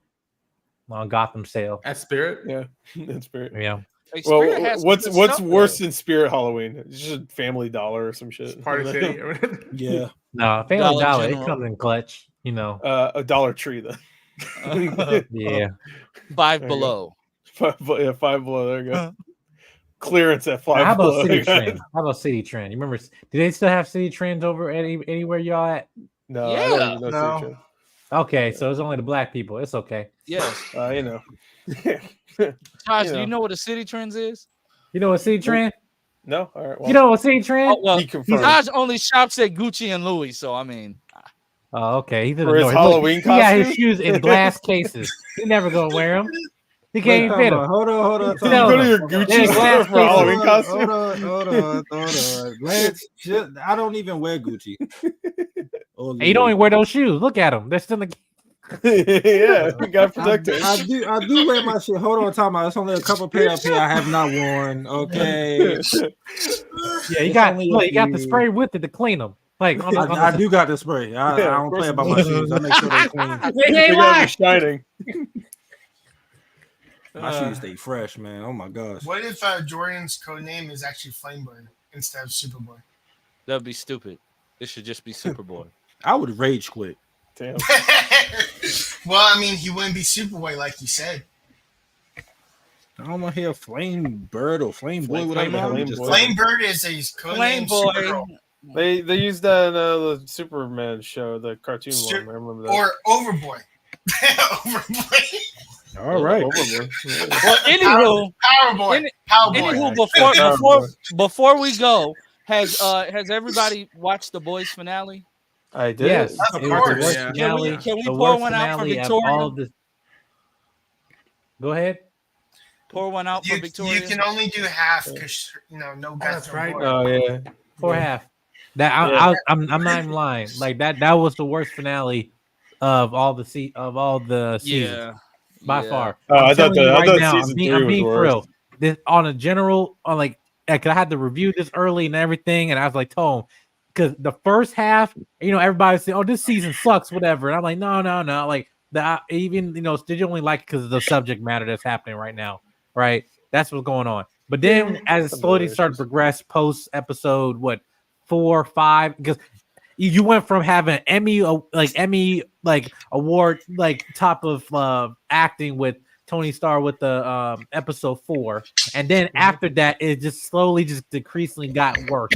on Gotham sale. At Spirit. Yeah, that's great. Yeah, Hey, Spirit Well, has what's good what's stuff, worse though. than Spirit Halloween? It's just Family Dollar or some shit. Party City. Yeah. no, Family Dollar Dollar, it General. comes in clutch. A Dollar Tree then. Yeah, Five There you Below. Five Below. There you go. Clearance at Five how about Below. City Trend? How about City Trend? You remember? Do they still have City Trends over anywhere y'all at? No, Yeah. I don't even know. No. City Okay, so it's only the black people. It's okay. Yes. Trend. You know. Josh, You do you know. know what a City Trends is? You know what City Trend? No. All right. Well, You know what City Trend? Oh, well, he confirmed. Josh only shops at Gucci and Louis, so I mean, Oh, okay. He's in For the his north. Halloween He got his costume? shoes in glass cases. He never gonna wear them. He Wait, can't time fit out. them. Hold on. Did you No, go to no. your Hold on. Gucci Yeah, store glass for a Halloween cases. costume? Hold on. Lance, I don't even wear Gucci. Or And you don't Louis. even wear those shoes. Look at them. They're still in the. Yeah, you gotta protect it. I do wear my shit. Hold on, time out. There's only a couple pair up here I have not worn. Okay. Yeah, you It's got. only a Look, you got the few. spray with it to clean them. Like on the, I do got the spray. I Yeah, of don't course play you about do. my shoes. I make sure they clean. They ain't They gotta be lying. shining. My shoes stay fresh, man. Oh my gosh. What if Jordan's code name is actually Flameboy instead of Superboy? that'd be stupid. It should just be Superboy. I would rage quit. Damn. Well, I mean, he wouldn't be Superboy like you said. I don't want to hear Flame Bird or Flame Boy, Flame- whatever. Flame you Boy. just Flame Bird is a code name. Flame Boy. Supergirl. They used that in the Superman show, the cartoon Su- one. I remember that. Or Overboy. Overboy. All right. Overboard. Yeah. Well, anywho, Powerboy. Powerboy. before we go, has everybody watched the boys finale? I did. Yes, Of it was the course. worst Yeah. finale. Can we the pour worst one out for finale of Victoria? all the- Go ahead. Pour one out for Victoria. You can only do half because no guts. that's no right. boy. Oh yeah. For half. I'm not even lying. Like that was the worst finale of all the seasons yeah, by yeah. far. Oh, I'm I thought telling you I thought now, season I'm 3 was being worse. for real. This on a general on like I had to review this early and everything, and I was like, Tone, because the first half, everybody's saying, "Oh, this season sucks," whatever, and I'm like, no, like that. Even did you only like it because of the subject matter that's happening right now, right? That's what's going on. But then as it Some slowly other started to issues. progress post episode 4, 5, because you went from having Emmy award top of acting with Tony Starr with the episode 4, and then after that it just slowly just decreasingly got worse.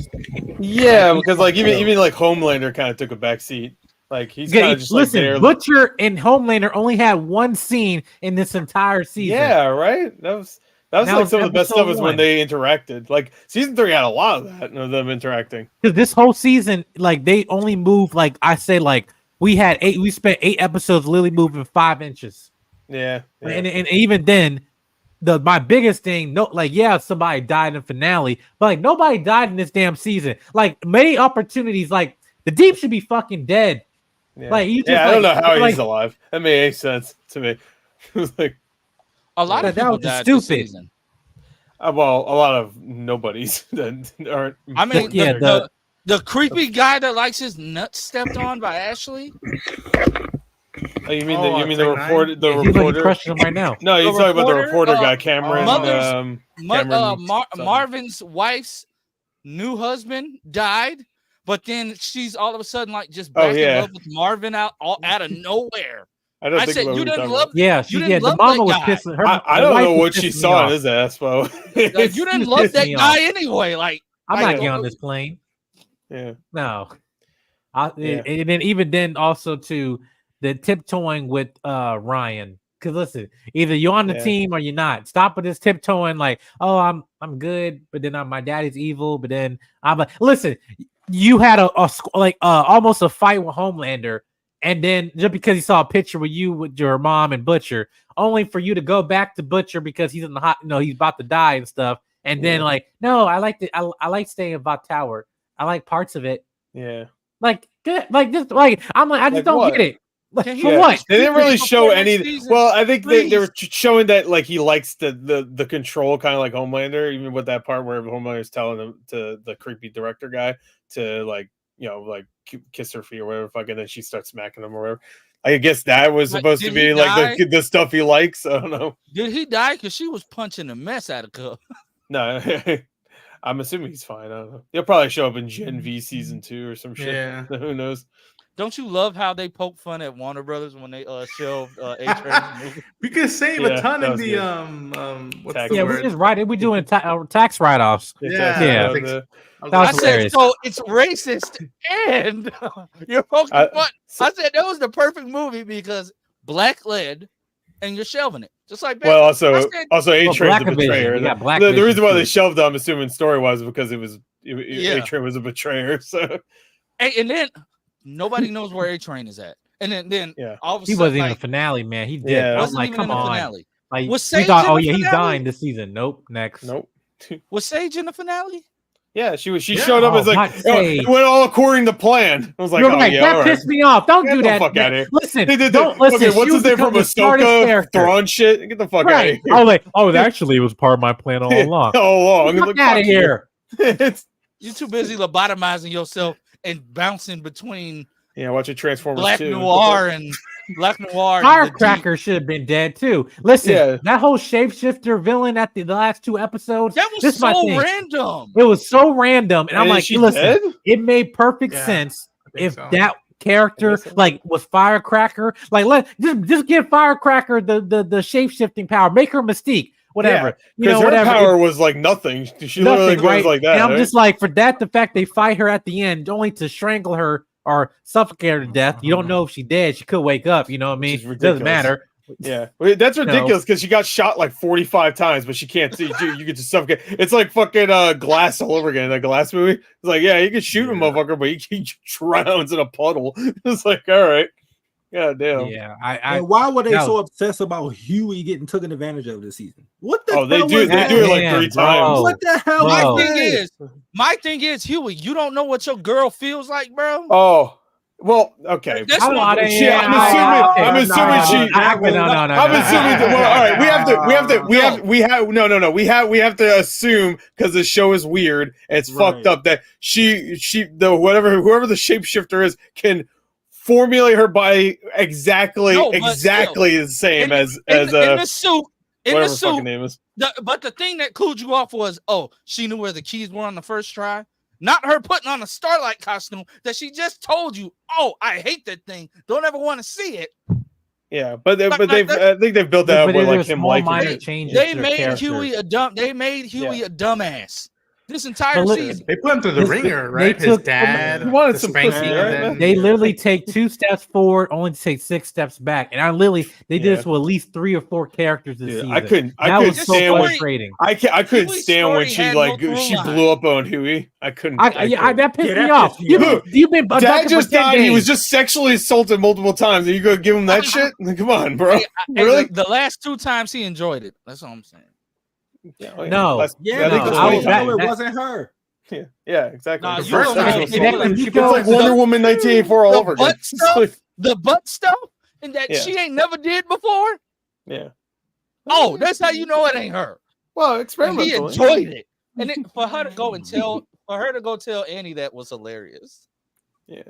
Yeah, because even like Homelander kind of took a back seat. Like he's kind of just Listen, like there. Butcher and Homelander only had one scene in this entire season. Yeah, right. That was like some of the best stuff was when one. they interacted. Like season 3 had a lot of that, of them interacting. Because this whole season, they only moved we spent 8 episodes literally moving 5 inches. Yeah. And even then, my biggest thing, somebody died in the finale, but nobody died in this damn season. Many opportunities, the Deep should be fucking dead. Yeah. I don't know how he's alive. That made any sense to me. It was like A lot of That people was just died this stupid. season. well, a lot of nobodies that aren't. I mean, Yeah, the creepy guy that likes his nuts stepped on by Ashley. Oh, you mean Oh, the Tech reporter? Nine? The he's like reporter? crushing him right now. No, you're talking about the reporter guy, Cameron. Mother's- Cameron something. Marvin's wife's new husband died, but then she's all of a sudden just back in love with Marvin out of nowhere. I don't I think said about you what you're didn't talking love. Yeah, You didn't the love mama that was guy. pissing her. I the don't wife know was what she pissing me saw in off. his ass, Bo. You didn't love pissed that me guy off. anyway. I'm I not don't- getting on this plane. Yeah. No. Yeah. And then even then also to the tiptoeing with Ryan. Because listen, either you're on the Yeah. team or you're not. Stop with this tiptoeing oh, I'm good, but then my daddy's evil, but then I'm listen, you had almost a fight with Homelander, and then just because he saw a picture with you with your mom and Butcher, only for you to go back to Butcher because he's in the hot he's about to die and stuff. And then no, I like staying in Bot Tower. I like parts of it. Yeah. Good. I just don't Like get what? it. Like, Can he- for Yeah. what? They didn't really Before show next any. season, Well, I think they were please. showing that like he likes the control, kind of like Homelander. Even with that part where Homelander's telling him to the creepy director guy to like like kiss her feet or whatever, fucking, then she starts smacking him or whatever. I guess that was Like, supposed to did be he like die? the stuff he likes. I don't know. Did he die? Because she was punching the mess out of Cub. No, I'm assuming he's fine. I don't know. He'll probably show up in Gen V season 2 or some shit. Yeah. Who knows? Don't you love how they poke fun at Warner Brothers when they shelved A-Train's movie? We could save Yeah, a ton that in was the good. what's Tax. the Yeah, word? we just we're doing tax write-offs. Yeah, Yeah. I think the- I was That I was like, said, hilarious. so it's racist and you're poking I- fun. I said that was the perfect movie because black led and you're shelving it. Just like Well, I also said- A-Train's Black the Division. betrayer. You got Black The Division reason why they too. shelved him, assuming story-wise, because Yeah. A-Train was a betrayer. So and then nobody knows where A-Train is at. And then yeah, all of a He sudden, wasn't even like, the finale, man. He did. Yeah. I was wasn't like, even come in the on. finale. Like, Was we Sage thought, in oh the yeah, he's finale? dying this season. Nope. Next. nope. Was Sage in the finale? Yeah, she Yeah. showed up Oh, as like, not Sage. it went all according to plan. I was like, You're oh right. yeah, That all right. pissed me off. Don't Get do the that. fuck outta here. Listen, They did don't listen. Okay, what's she his name from become the smartest Ahsoka? character. Throwing shit. Get the fuck out of Right. here. Oh, like, actually, it was part of my plan all along. all along. Fuck Like, out of fuck you. here. It's- You're too busy lobotomizing yourself and bouncing between yeah, watch it Transformers Black 2. Noir and Black Noir. and the Firecracker should have been dead too. Listen, Yeah. that whole shapeshifter villain at the last 2 episodes. That was this is my so thing. random. It was so random, and I'm And like, is she listen, dead? it made perfect Yeah, sense I think if so. that character guess so. like was Firecracker. Like, just give Firecracker the shape shifting power, make her Mystique, whatever. You know, Because her whatever. power was like nothing. She literally Nothing, goes right? like that. And I'm right? just like, for that, the fact they fight her at the end only to strangle her or suffocate her to death. You don't know if she's dead. She could wake up. You know what I Which is mean? Doesn't ridiculous. matter. Yeah, well, that's know. ridiculous because she got shot like 45 times, but she can't see. You get to suffocate. It's like fucking Glass all over again. That Glass movie. It's like, yeah, you can shoot a motherfucker, but he drowns in a puddle. It's like, all right, god damn. Yeah, I And why were they no. so obsessed about Huey getting taken advantage of this season? What the Oh, they hell do. was They that? do it like Damn, 3 bro. times. What the hell? Bro. My was thing that? is, Huey, you don't know what your girl feels like, bro. Oh, well, okay. That's I'm what- not- She, I'm yeah, assuming. I'm assuming she. no. I'm assuming. Well, all right. We have to assume because the show is weird. And it's Right. fucked up that whoever the shapeshifter is can formulate her body exactly No, but the same as in the suit. In whatever the her fucking suit, name is. but the thing that cooled you off was, she knew where the keys were on the first try. Not her putting on a Starlight costume that she just told you, I hate that thing. Don't ever want to see it. Yeah, but Like they've that- I think they've built that up But with there like are him small liking minor it. changes They to their made characters. Huey a dumbass. This entire But look- season. They put him through the This- ringer, they right? His took- dad. He wanted the some spanking, pussy, and right? then- They literally take 2 steps forward, only to take 6 steps back. And they did Yeah. this with at least 3 or 4 characters this Yeah, season. I couldn't That was so stand when frustrating. I couldn't Huey's stand when story she had like no through she line. blew up on Huey. I couldn't. That pissed Yeah, me that off. pissed me off. You've been Dad abducted just for 10 died. He was days. just sexually assaulted multiple times. And you go give him that shit? Come on, bro. Hey, Really? the last 2 times he enjoyed it. That's all I'm saying. Yeah, No. Yeah, I think because that's I what we was- he know thought. it that- wasn't her. Yeah, exactly. Nah, The you first don't know sexual how assault. people- Exactly. It's You like go- Wonder Woman 1984 all The over again. butt stuff? The butt stuff and that Yeah. she ain't never did before? Yeah. Oh, that's how you know it ain't her. Well, And he experimental. enjoyed it. And then for her to go tell Annie that was hilarious. Yeah.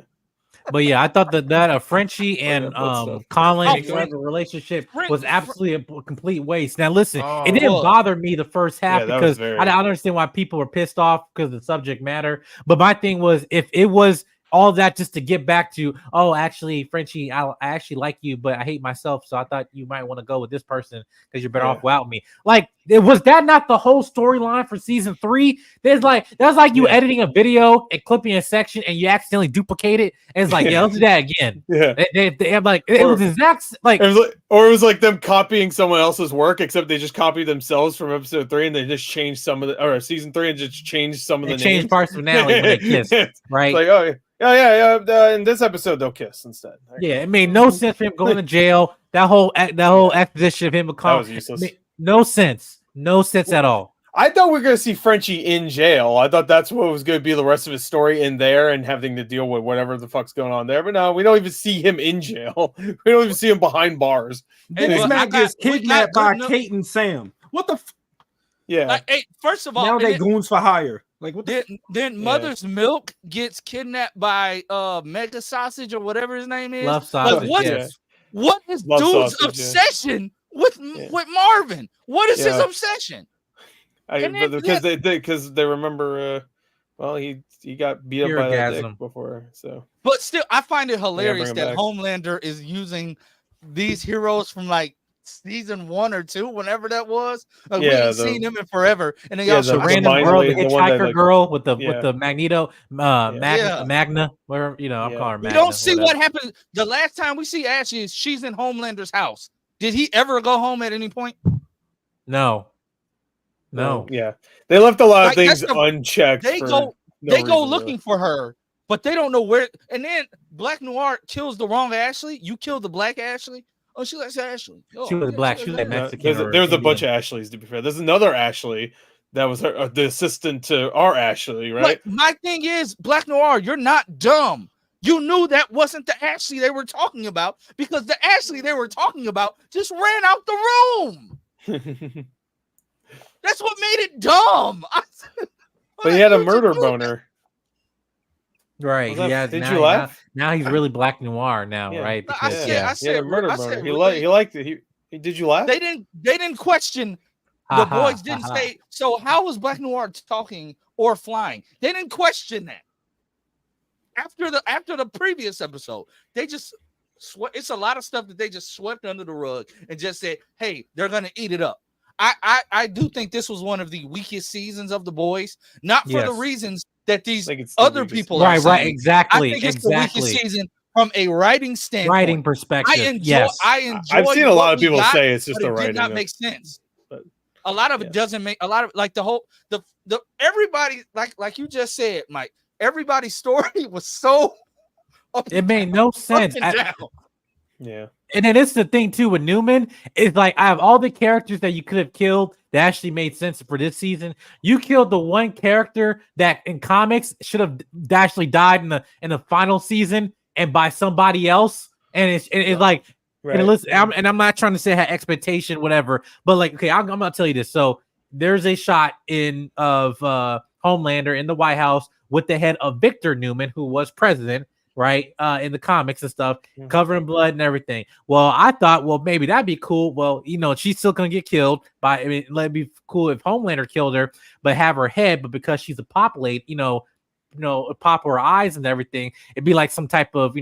But yeah, I thought that Frenchie and butt stuff. Colin Oh, and Frank- whatever relationship Frank- was absolutely a complete waste. Now listen, Oh. it didn't Well, bother me the first half Yeah, that was because very- I don't understand why people were pissed off because of the subject matter. But my thing was, if it was all that just to get back to, actually, Frenchie, I actually like you, but I hate myself, so I thought you might want to go with this person because you're better Yeah. off without me. Like, was that not the whole storyline for season 3? That's like you Yeah. editing a video and clipping a section and you accidentally duplicate it, and it's like, yeah, let's do that again. Yeah. They like it Or- was exact like It was like them copying someone else's work, except they just copied themselves from episode 3 and they just changed some of the or season 3 and just changed some of they the changed names. parts of finale when they kissed, It's right? like, oh yeah. In this episode, they'll kiss instead. Yeah, it made no sense for him going to jail. That whole exposition of him That becoming was useless. no sense at all. I thought we were going to see Frenchie in jail. I thought that's what was going to be the rest of his story in there and having to deal with whatever the fuck's going on there. But no, we don't even see him in jail. We don't even see him behind bars. Then Hey, this but man gets kidnapped by Kate and Sam. What the? Yeah. Hey, first of all, Now they goons for hire. Like what? Then Mother's Milk gets kidnapped by Mega Sausage or whatever his name is. Love Sausage. Like, Yes. what is Love dude's Sausage, yeah. obsession with Marvin? What is his Yeah. obsession? Because they remember, well, he got beat up by that dick before, so. But still, I find it hilarious bring him that back. Homelander is using these heroes from like season 1 or 2, whenever that was. Like, we ain't seen him in forever, and they the random girl, the hitchhiker girl with the Magneto, Magna, where I'm calling her Magna. You don't see what happened. The last time we see Ashley is she's in Homelander's house. Did he ever go home at any point? No. Yeah, they left a lot of things unchecked. They go looking for her, but they don't know where. And then Black Noir kills the wrong Ashley. You killed the black Ashley. Oh, she likes Ashley. Oh, she was black. She was like Mexican. There's a bunch of Ashleys, to be fair. There's another Ashley that was the assistant to our Ashley, right? But my thing is, Black Noir, you're not dumb. You knew that wasn't the Ashley they were talking about because the Ashley they were talking about just ran out the room. That's what made it dumb. But he had a murder boner. Right. Yeah. Did you laugh? Now he's really Black Noir now, right? Because, he had a murder boner. He liked it. Did you laugh? They didn't question. The boys didn't say. So how was Black Noir talking or flying? They didn't question that. After the previous episode, they just it's a lot of stuff that they just swept under the rug and just said, "Hey, they're gonna eat it up." I do think this was one of the weakest seasons of The Boys, not for the reasons that these other people are saying. Right, exactly. I think it's the weakest season from a writing standpoint. Writing perspective. I enjoy. I've seen a lot of people say it's just the writing. It did not make sense. But a lot of it doesn't make a lot of like the everybody like you just said, Mike. Everybody's story was so. It made no sense. Yeah. And then it's the thing too with Newman. It's like I have all the characters that you could have killed that actually made sense for this season. You killed the one character that in comics should have actually died in the final season and by somebody else. And it's like, right. And listen, I'm not trying to say I had expectation, whatever, but like, okay, I'm gonna tell you this. So there's a shot of Homelander in the White House with the head of Victor Newman, who was president. Right, in the comics and stuff, covering blood and everything. Well, I thought, maybe that'd be cool. Well, she's still gonna get killed by. I mean, it'd be cool if Homelander killed her, but have her head. But because she's a populate, pop her eyes and everything, it'd be like some type of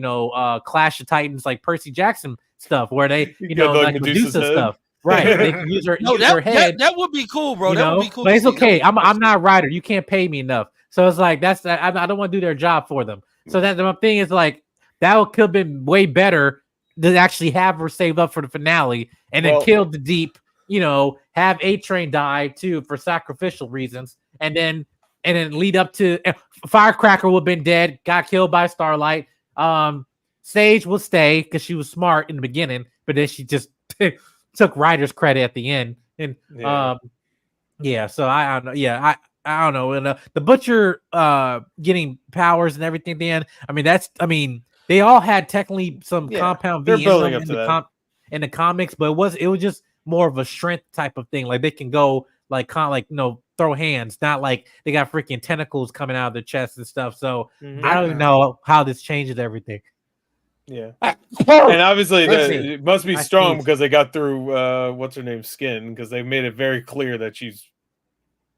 Clash of Titans, like Percy Jackson stuff, where they, like Medusa stuff. Right, they can use her, her head. That would be cool, bro. That would be cool. But it's okay. I'm not a writer. You can't pay me enough, so it's like I don't want to do their job for them. So that my thing is like that could have been way better to actually have her saved up for the finale and then kill the Deep, have A-Train die too for sacrificial reasons, and then lead up to Firecracker would have been dead, got killed by Starlight. Sage will stay because she was smart in the beginning, but then she just took writer's credit at the end. And so I don't know. I don't know. And the Butcher getting powers and everything at the end. They all had technically some compound V in the comics, but it was just more of a strength type of thing. Like they can go throw hands, not like they got freaking tentacles coming out of their chest and stuff. So I don't even know how this changes everything. Yeah, and obviously it must be strong because they got through what's her name's skin, because they made it very clear that she's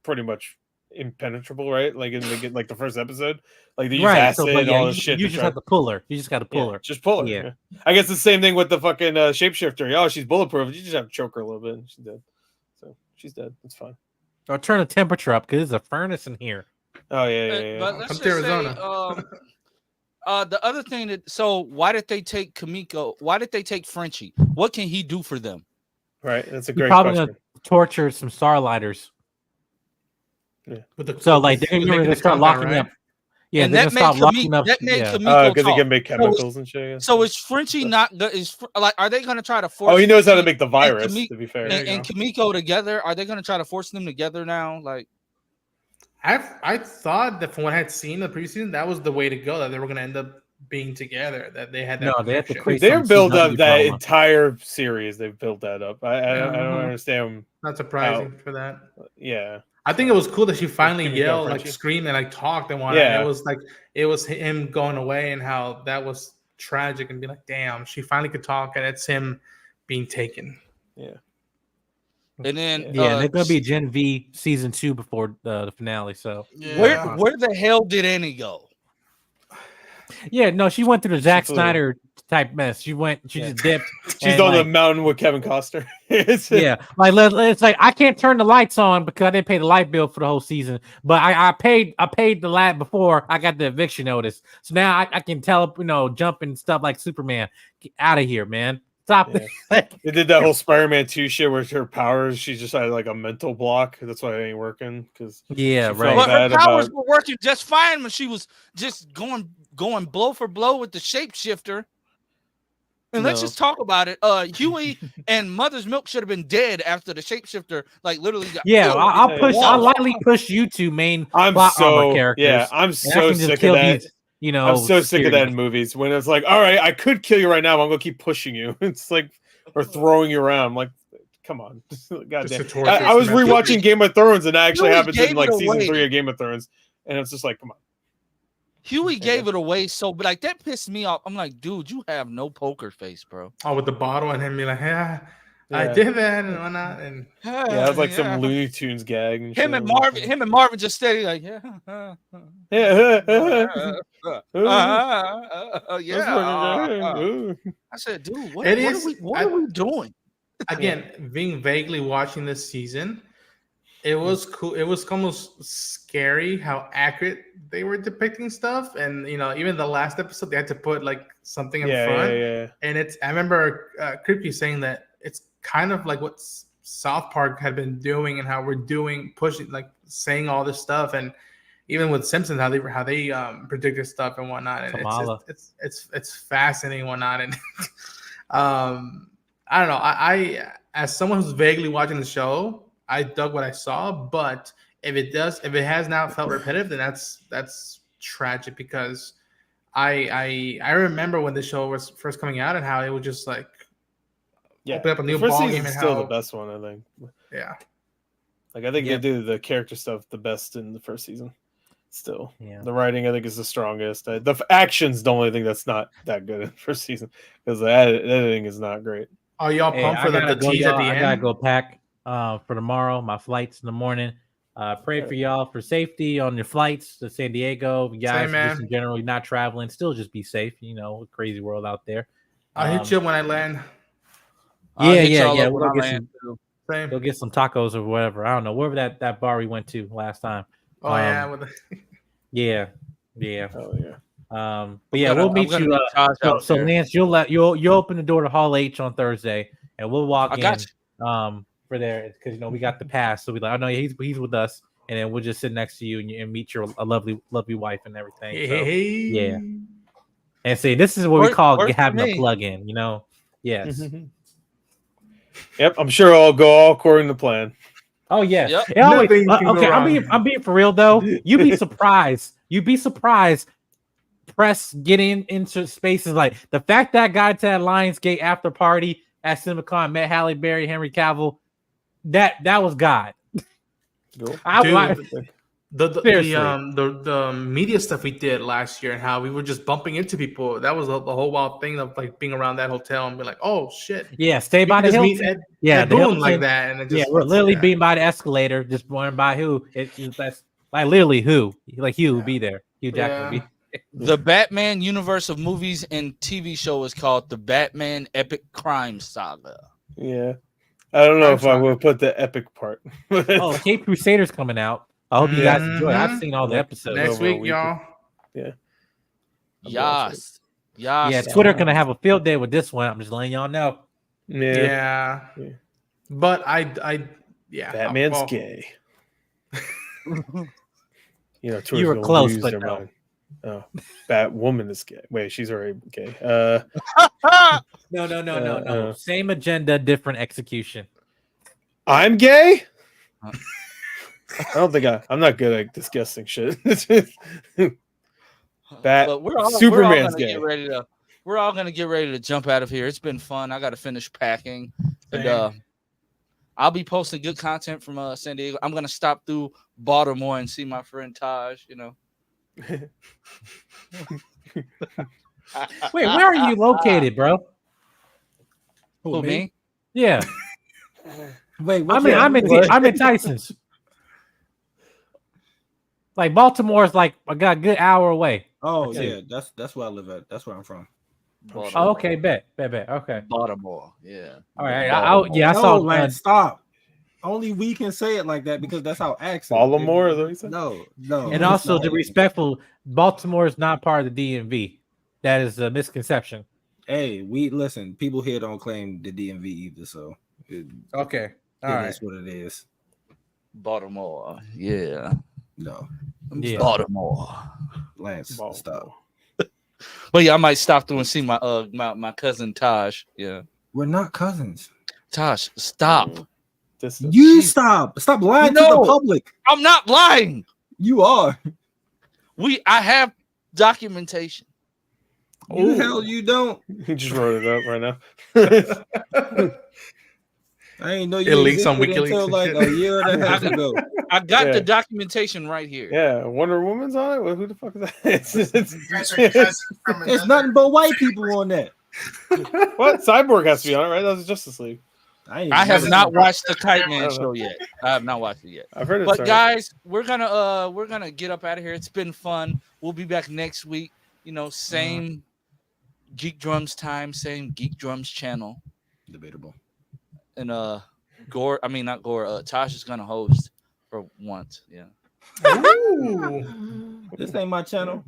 pretty much impenetrable, right? Like in the first episode, like they use acid and all this shit. You just have to pull her. You just got to pull her. Just pull her. Yeah. I guess the same thing with the fucking shapeshifter. Oh, she's bulletproof. You just have to choke her a little bit, and she's dead. So she's dead. That's fine. Or turn the temperature up because there's a furnace in here. Oh yeah. But let's just Arizona. The other thing why did they take Kamiko? Why did they take Frenchie? What can he do for them? Right. That's a great probably question. Gonna torture some Starlighters. Yeah. So like they're gonna start locking up. Yeah, and they're that gonna made stop locking up. that made Yeah. Kamiko Because they talk. can make chemicals and shit. So is Frenchie not like? Are they gonna try to force? Oh, he knows how to Frenchie make the and virus. Kami- To be fair, and Kamiko together? Are they gonna try to force them together now? Like, I thought that from what I had seen in the previous season, that was the way to go. That they were going to end up being together. That they had that No, they have to connection. create they're some built CW up that drama. entire series. They've built that up. I don't Uh-huh. understand. Not surprising for that. Yeah, I think it was cool that she finally Kimiko yelled, Frenchie. like screamed, and like talked and whatnot. Yeah. It was him going away and how that was tragic and be like, damn, she finally could talk, and it's him being taken. yeah. and then Yeah, they're gonna be Gen V season 2 before the finale. So where the hell did Annie go? yeah, no, she went through the Zack flew. Snyder type mess. She just dipped. She's and, on the like, mountain with Kevin Costner. yeah, like it's like I can't turn the lights on because I didn't pay the light bill for the whole season. But I paid the light before I got the eviction notice. So now I can tell, jump and stuff like Superman. Get out of here, man. Stop Yeah. it. They did that whole Spider-Man 2 shit where her powers, she just had like a mental block. That's why it ain't working. Because Yeah, she right. felt But her bad powers about- were working just fine when she was just going blow for blow with the shapeshifter. And let's No. just talk about it. Huey and Mother's Milk should have been dead after the shapeshifter like literally got Yeah, killed. I'll lightly push you two main I'm plot armor so characters. yeah, I'm and I so can just sick of kill that. these, I'm so sick of that in security. movies when it's like, all right, I could kill you right now, but I'm gonna keep pushing you. It's like, or throwing you around. I'm like, come on, goddamn. Just a torture I was method. rewatching Game of Thrones, and that actually Huey happens in gave like it season away. 3 of Game of Thrones, and it's just like, come on. Huey gave it away so but like that pissed me off. I'm like, dude, you have no poker face, bro. Oh, with the bottle and him be like, yeah, I Yeah. did that and whatnot. And Yeah, it was like some Looney Tunes gag. And him shit. and Marvin just steady like, yeah. Yeah. I said, dude, what It are is- what are we doing? again, being vaguely watching this season, it was cool. It was almost scary how accurate they were depicting stuff. And even the last episode, they had to put like something in front. Yeah. And I remember Creepy saying that it's kind of like what South Park had been doing and how we're pushing, like saying all this stuff. And even with Simpsons, how they predicted stuff and whatnot. And Kamala. it's fascinating and whatnot. And I don't know. I as someone who's vaguely watching the show, I dug what I saw. But if it has now felt repetitive, then that's tragic because I remember when the show was first coming out and how it was just like open up a new the first ball season's game and still how the best one, I think. yeah. Like I think Yeah. they do the character stuff the best in the first season. Still, Yeah. the writing I think is the strongest. The action's the only thing that's not that good in the first season because the editing is not great. Are y'all Hey, pumped I for the gotta go, tease at y'all. the I end? gotta go pack for tomorrow. My flights in the morning. Pray for y'all for safety on your flights to San Diego. You guys, Same, man. just in general, you're not traveling. Still, just be safe. Crazy world out there. I'll hit you when I land. I'll hit Yeah. y'all up We'll when go I get land, some. too. Same. Go get some tacos or whatever. I don't know wherever that bar we went to last time. Oh yeah. Yeah. Oh yeah. But yeah, we'll meet you. So Lance, you'll open the door to Hall H on Thursday, and we'll walk I in. got For there because we got the pass, so we like, oh no, he's with us, and then we'll just sit next to you and meet your lovely wife and everything. So, yeah, and see, this is what we call works for having a me. plug-in. Yes. Yep, I'm sure I'll go all according to plan. Oh yes. Yep. It always- Nothing can go okay, wrong. I'm being for real though. You'd be surprised. Press getting into spaces like the fact that I got to that Lionsgate after party at CinemaCon, met Halle Berry, Henry Cavill. That was God. Cool. Seriously. The media stuff we did last year and how we were just bumping into people. That was the whole wild thing of like being around that hotel and be like, oh shit. Yeah, stay We by the could just meet Hilton. Ed the Boon Hilton. like that. And it just, We're literally yeah. being by the escalator, just wondering by who. That's like literally who. Like Hugh will be there. Hugh Jackman will be. The Batman universe of movies and TV show is called the Batman Epic Crime Saga. Yeah, I don't know if I will put the epic part. Oh, Cape Crusader's coming out. I hope you guys enjoy it. I've seen all the episodes. Next over a week, week. y'all. Yeah. Yes. Yeah, Twitter gonna have a field day with this one. I'm just letting y'all know. Yeah. But I Batman's I'll- gay. You Twitter's were gonna close, lose but their no. mind. Oh, Batwoman is gay. Wait, she's already gay. No. Same agenda, different execution. I'm gay. I don't think I'm not good at discussing shit. But Superman's gonna gay. get ready to. We're all gonna get ready to jump out of here. It's been fun. I got to finish packing, and I'll be posting good content from San Diego. I'm gonna stop through Baltimore and see my friend Taj. You know. Wait, where are you located, bro? Who, me? Yeah. Wait, I'm in Tyson's. Like Baltimore's like I got a good hour away. Oh yeah, that's where I live at. That's where I'm from. Oh, okay, bet. Okay. Baltimore, yeah. All right. I saw. Lance, stop. Only we can say it like that because that's how accent. Baltimore, is what you said? No. And also, to be respectful, Baltimore is not part of the DMV. That is a misconception. Hey, we listen. People here don't claim the DMV either, so Okay, all right. That's what it is. Baltimore, yeah. No, yeah. Baltimore. Lance, stop. But yeah, I might stop through and see my my cousin Taj. Yeah, we're not cousins. Taj, stop. Stop lying to the public. I'm not lying. You are. I have documentation. Who the hell you don't? He just wrote it up right now. I ain't know it you leaks on existed WikiLeaks until like a year and a half ago. I got the documentation right here. Yeah, Wonder Woman's on it. Well, who the fuck is that? It's nothing but white people on that. What? Cyborg has to be on it, right? That was Justice League. I have not watched the Kite Man show yet. I have not watched it yet. I've heard it. But guys, we're gonna get up out of here. It's been fun. We'll be back next week. You know, same Geek Drums time, same Geek Drums channel. Debatable. And Gore, I mean not Gore. Tosh is gonna host for once. Yeah. This ain't my channel.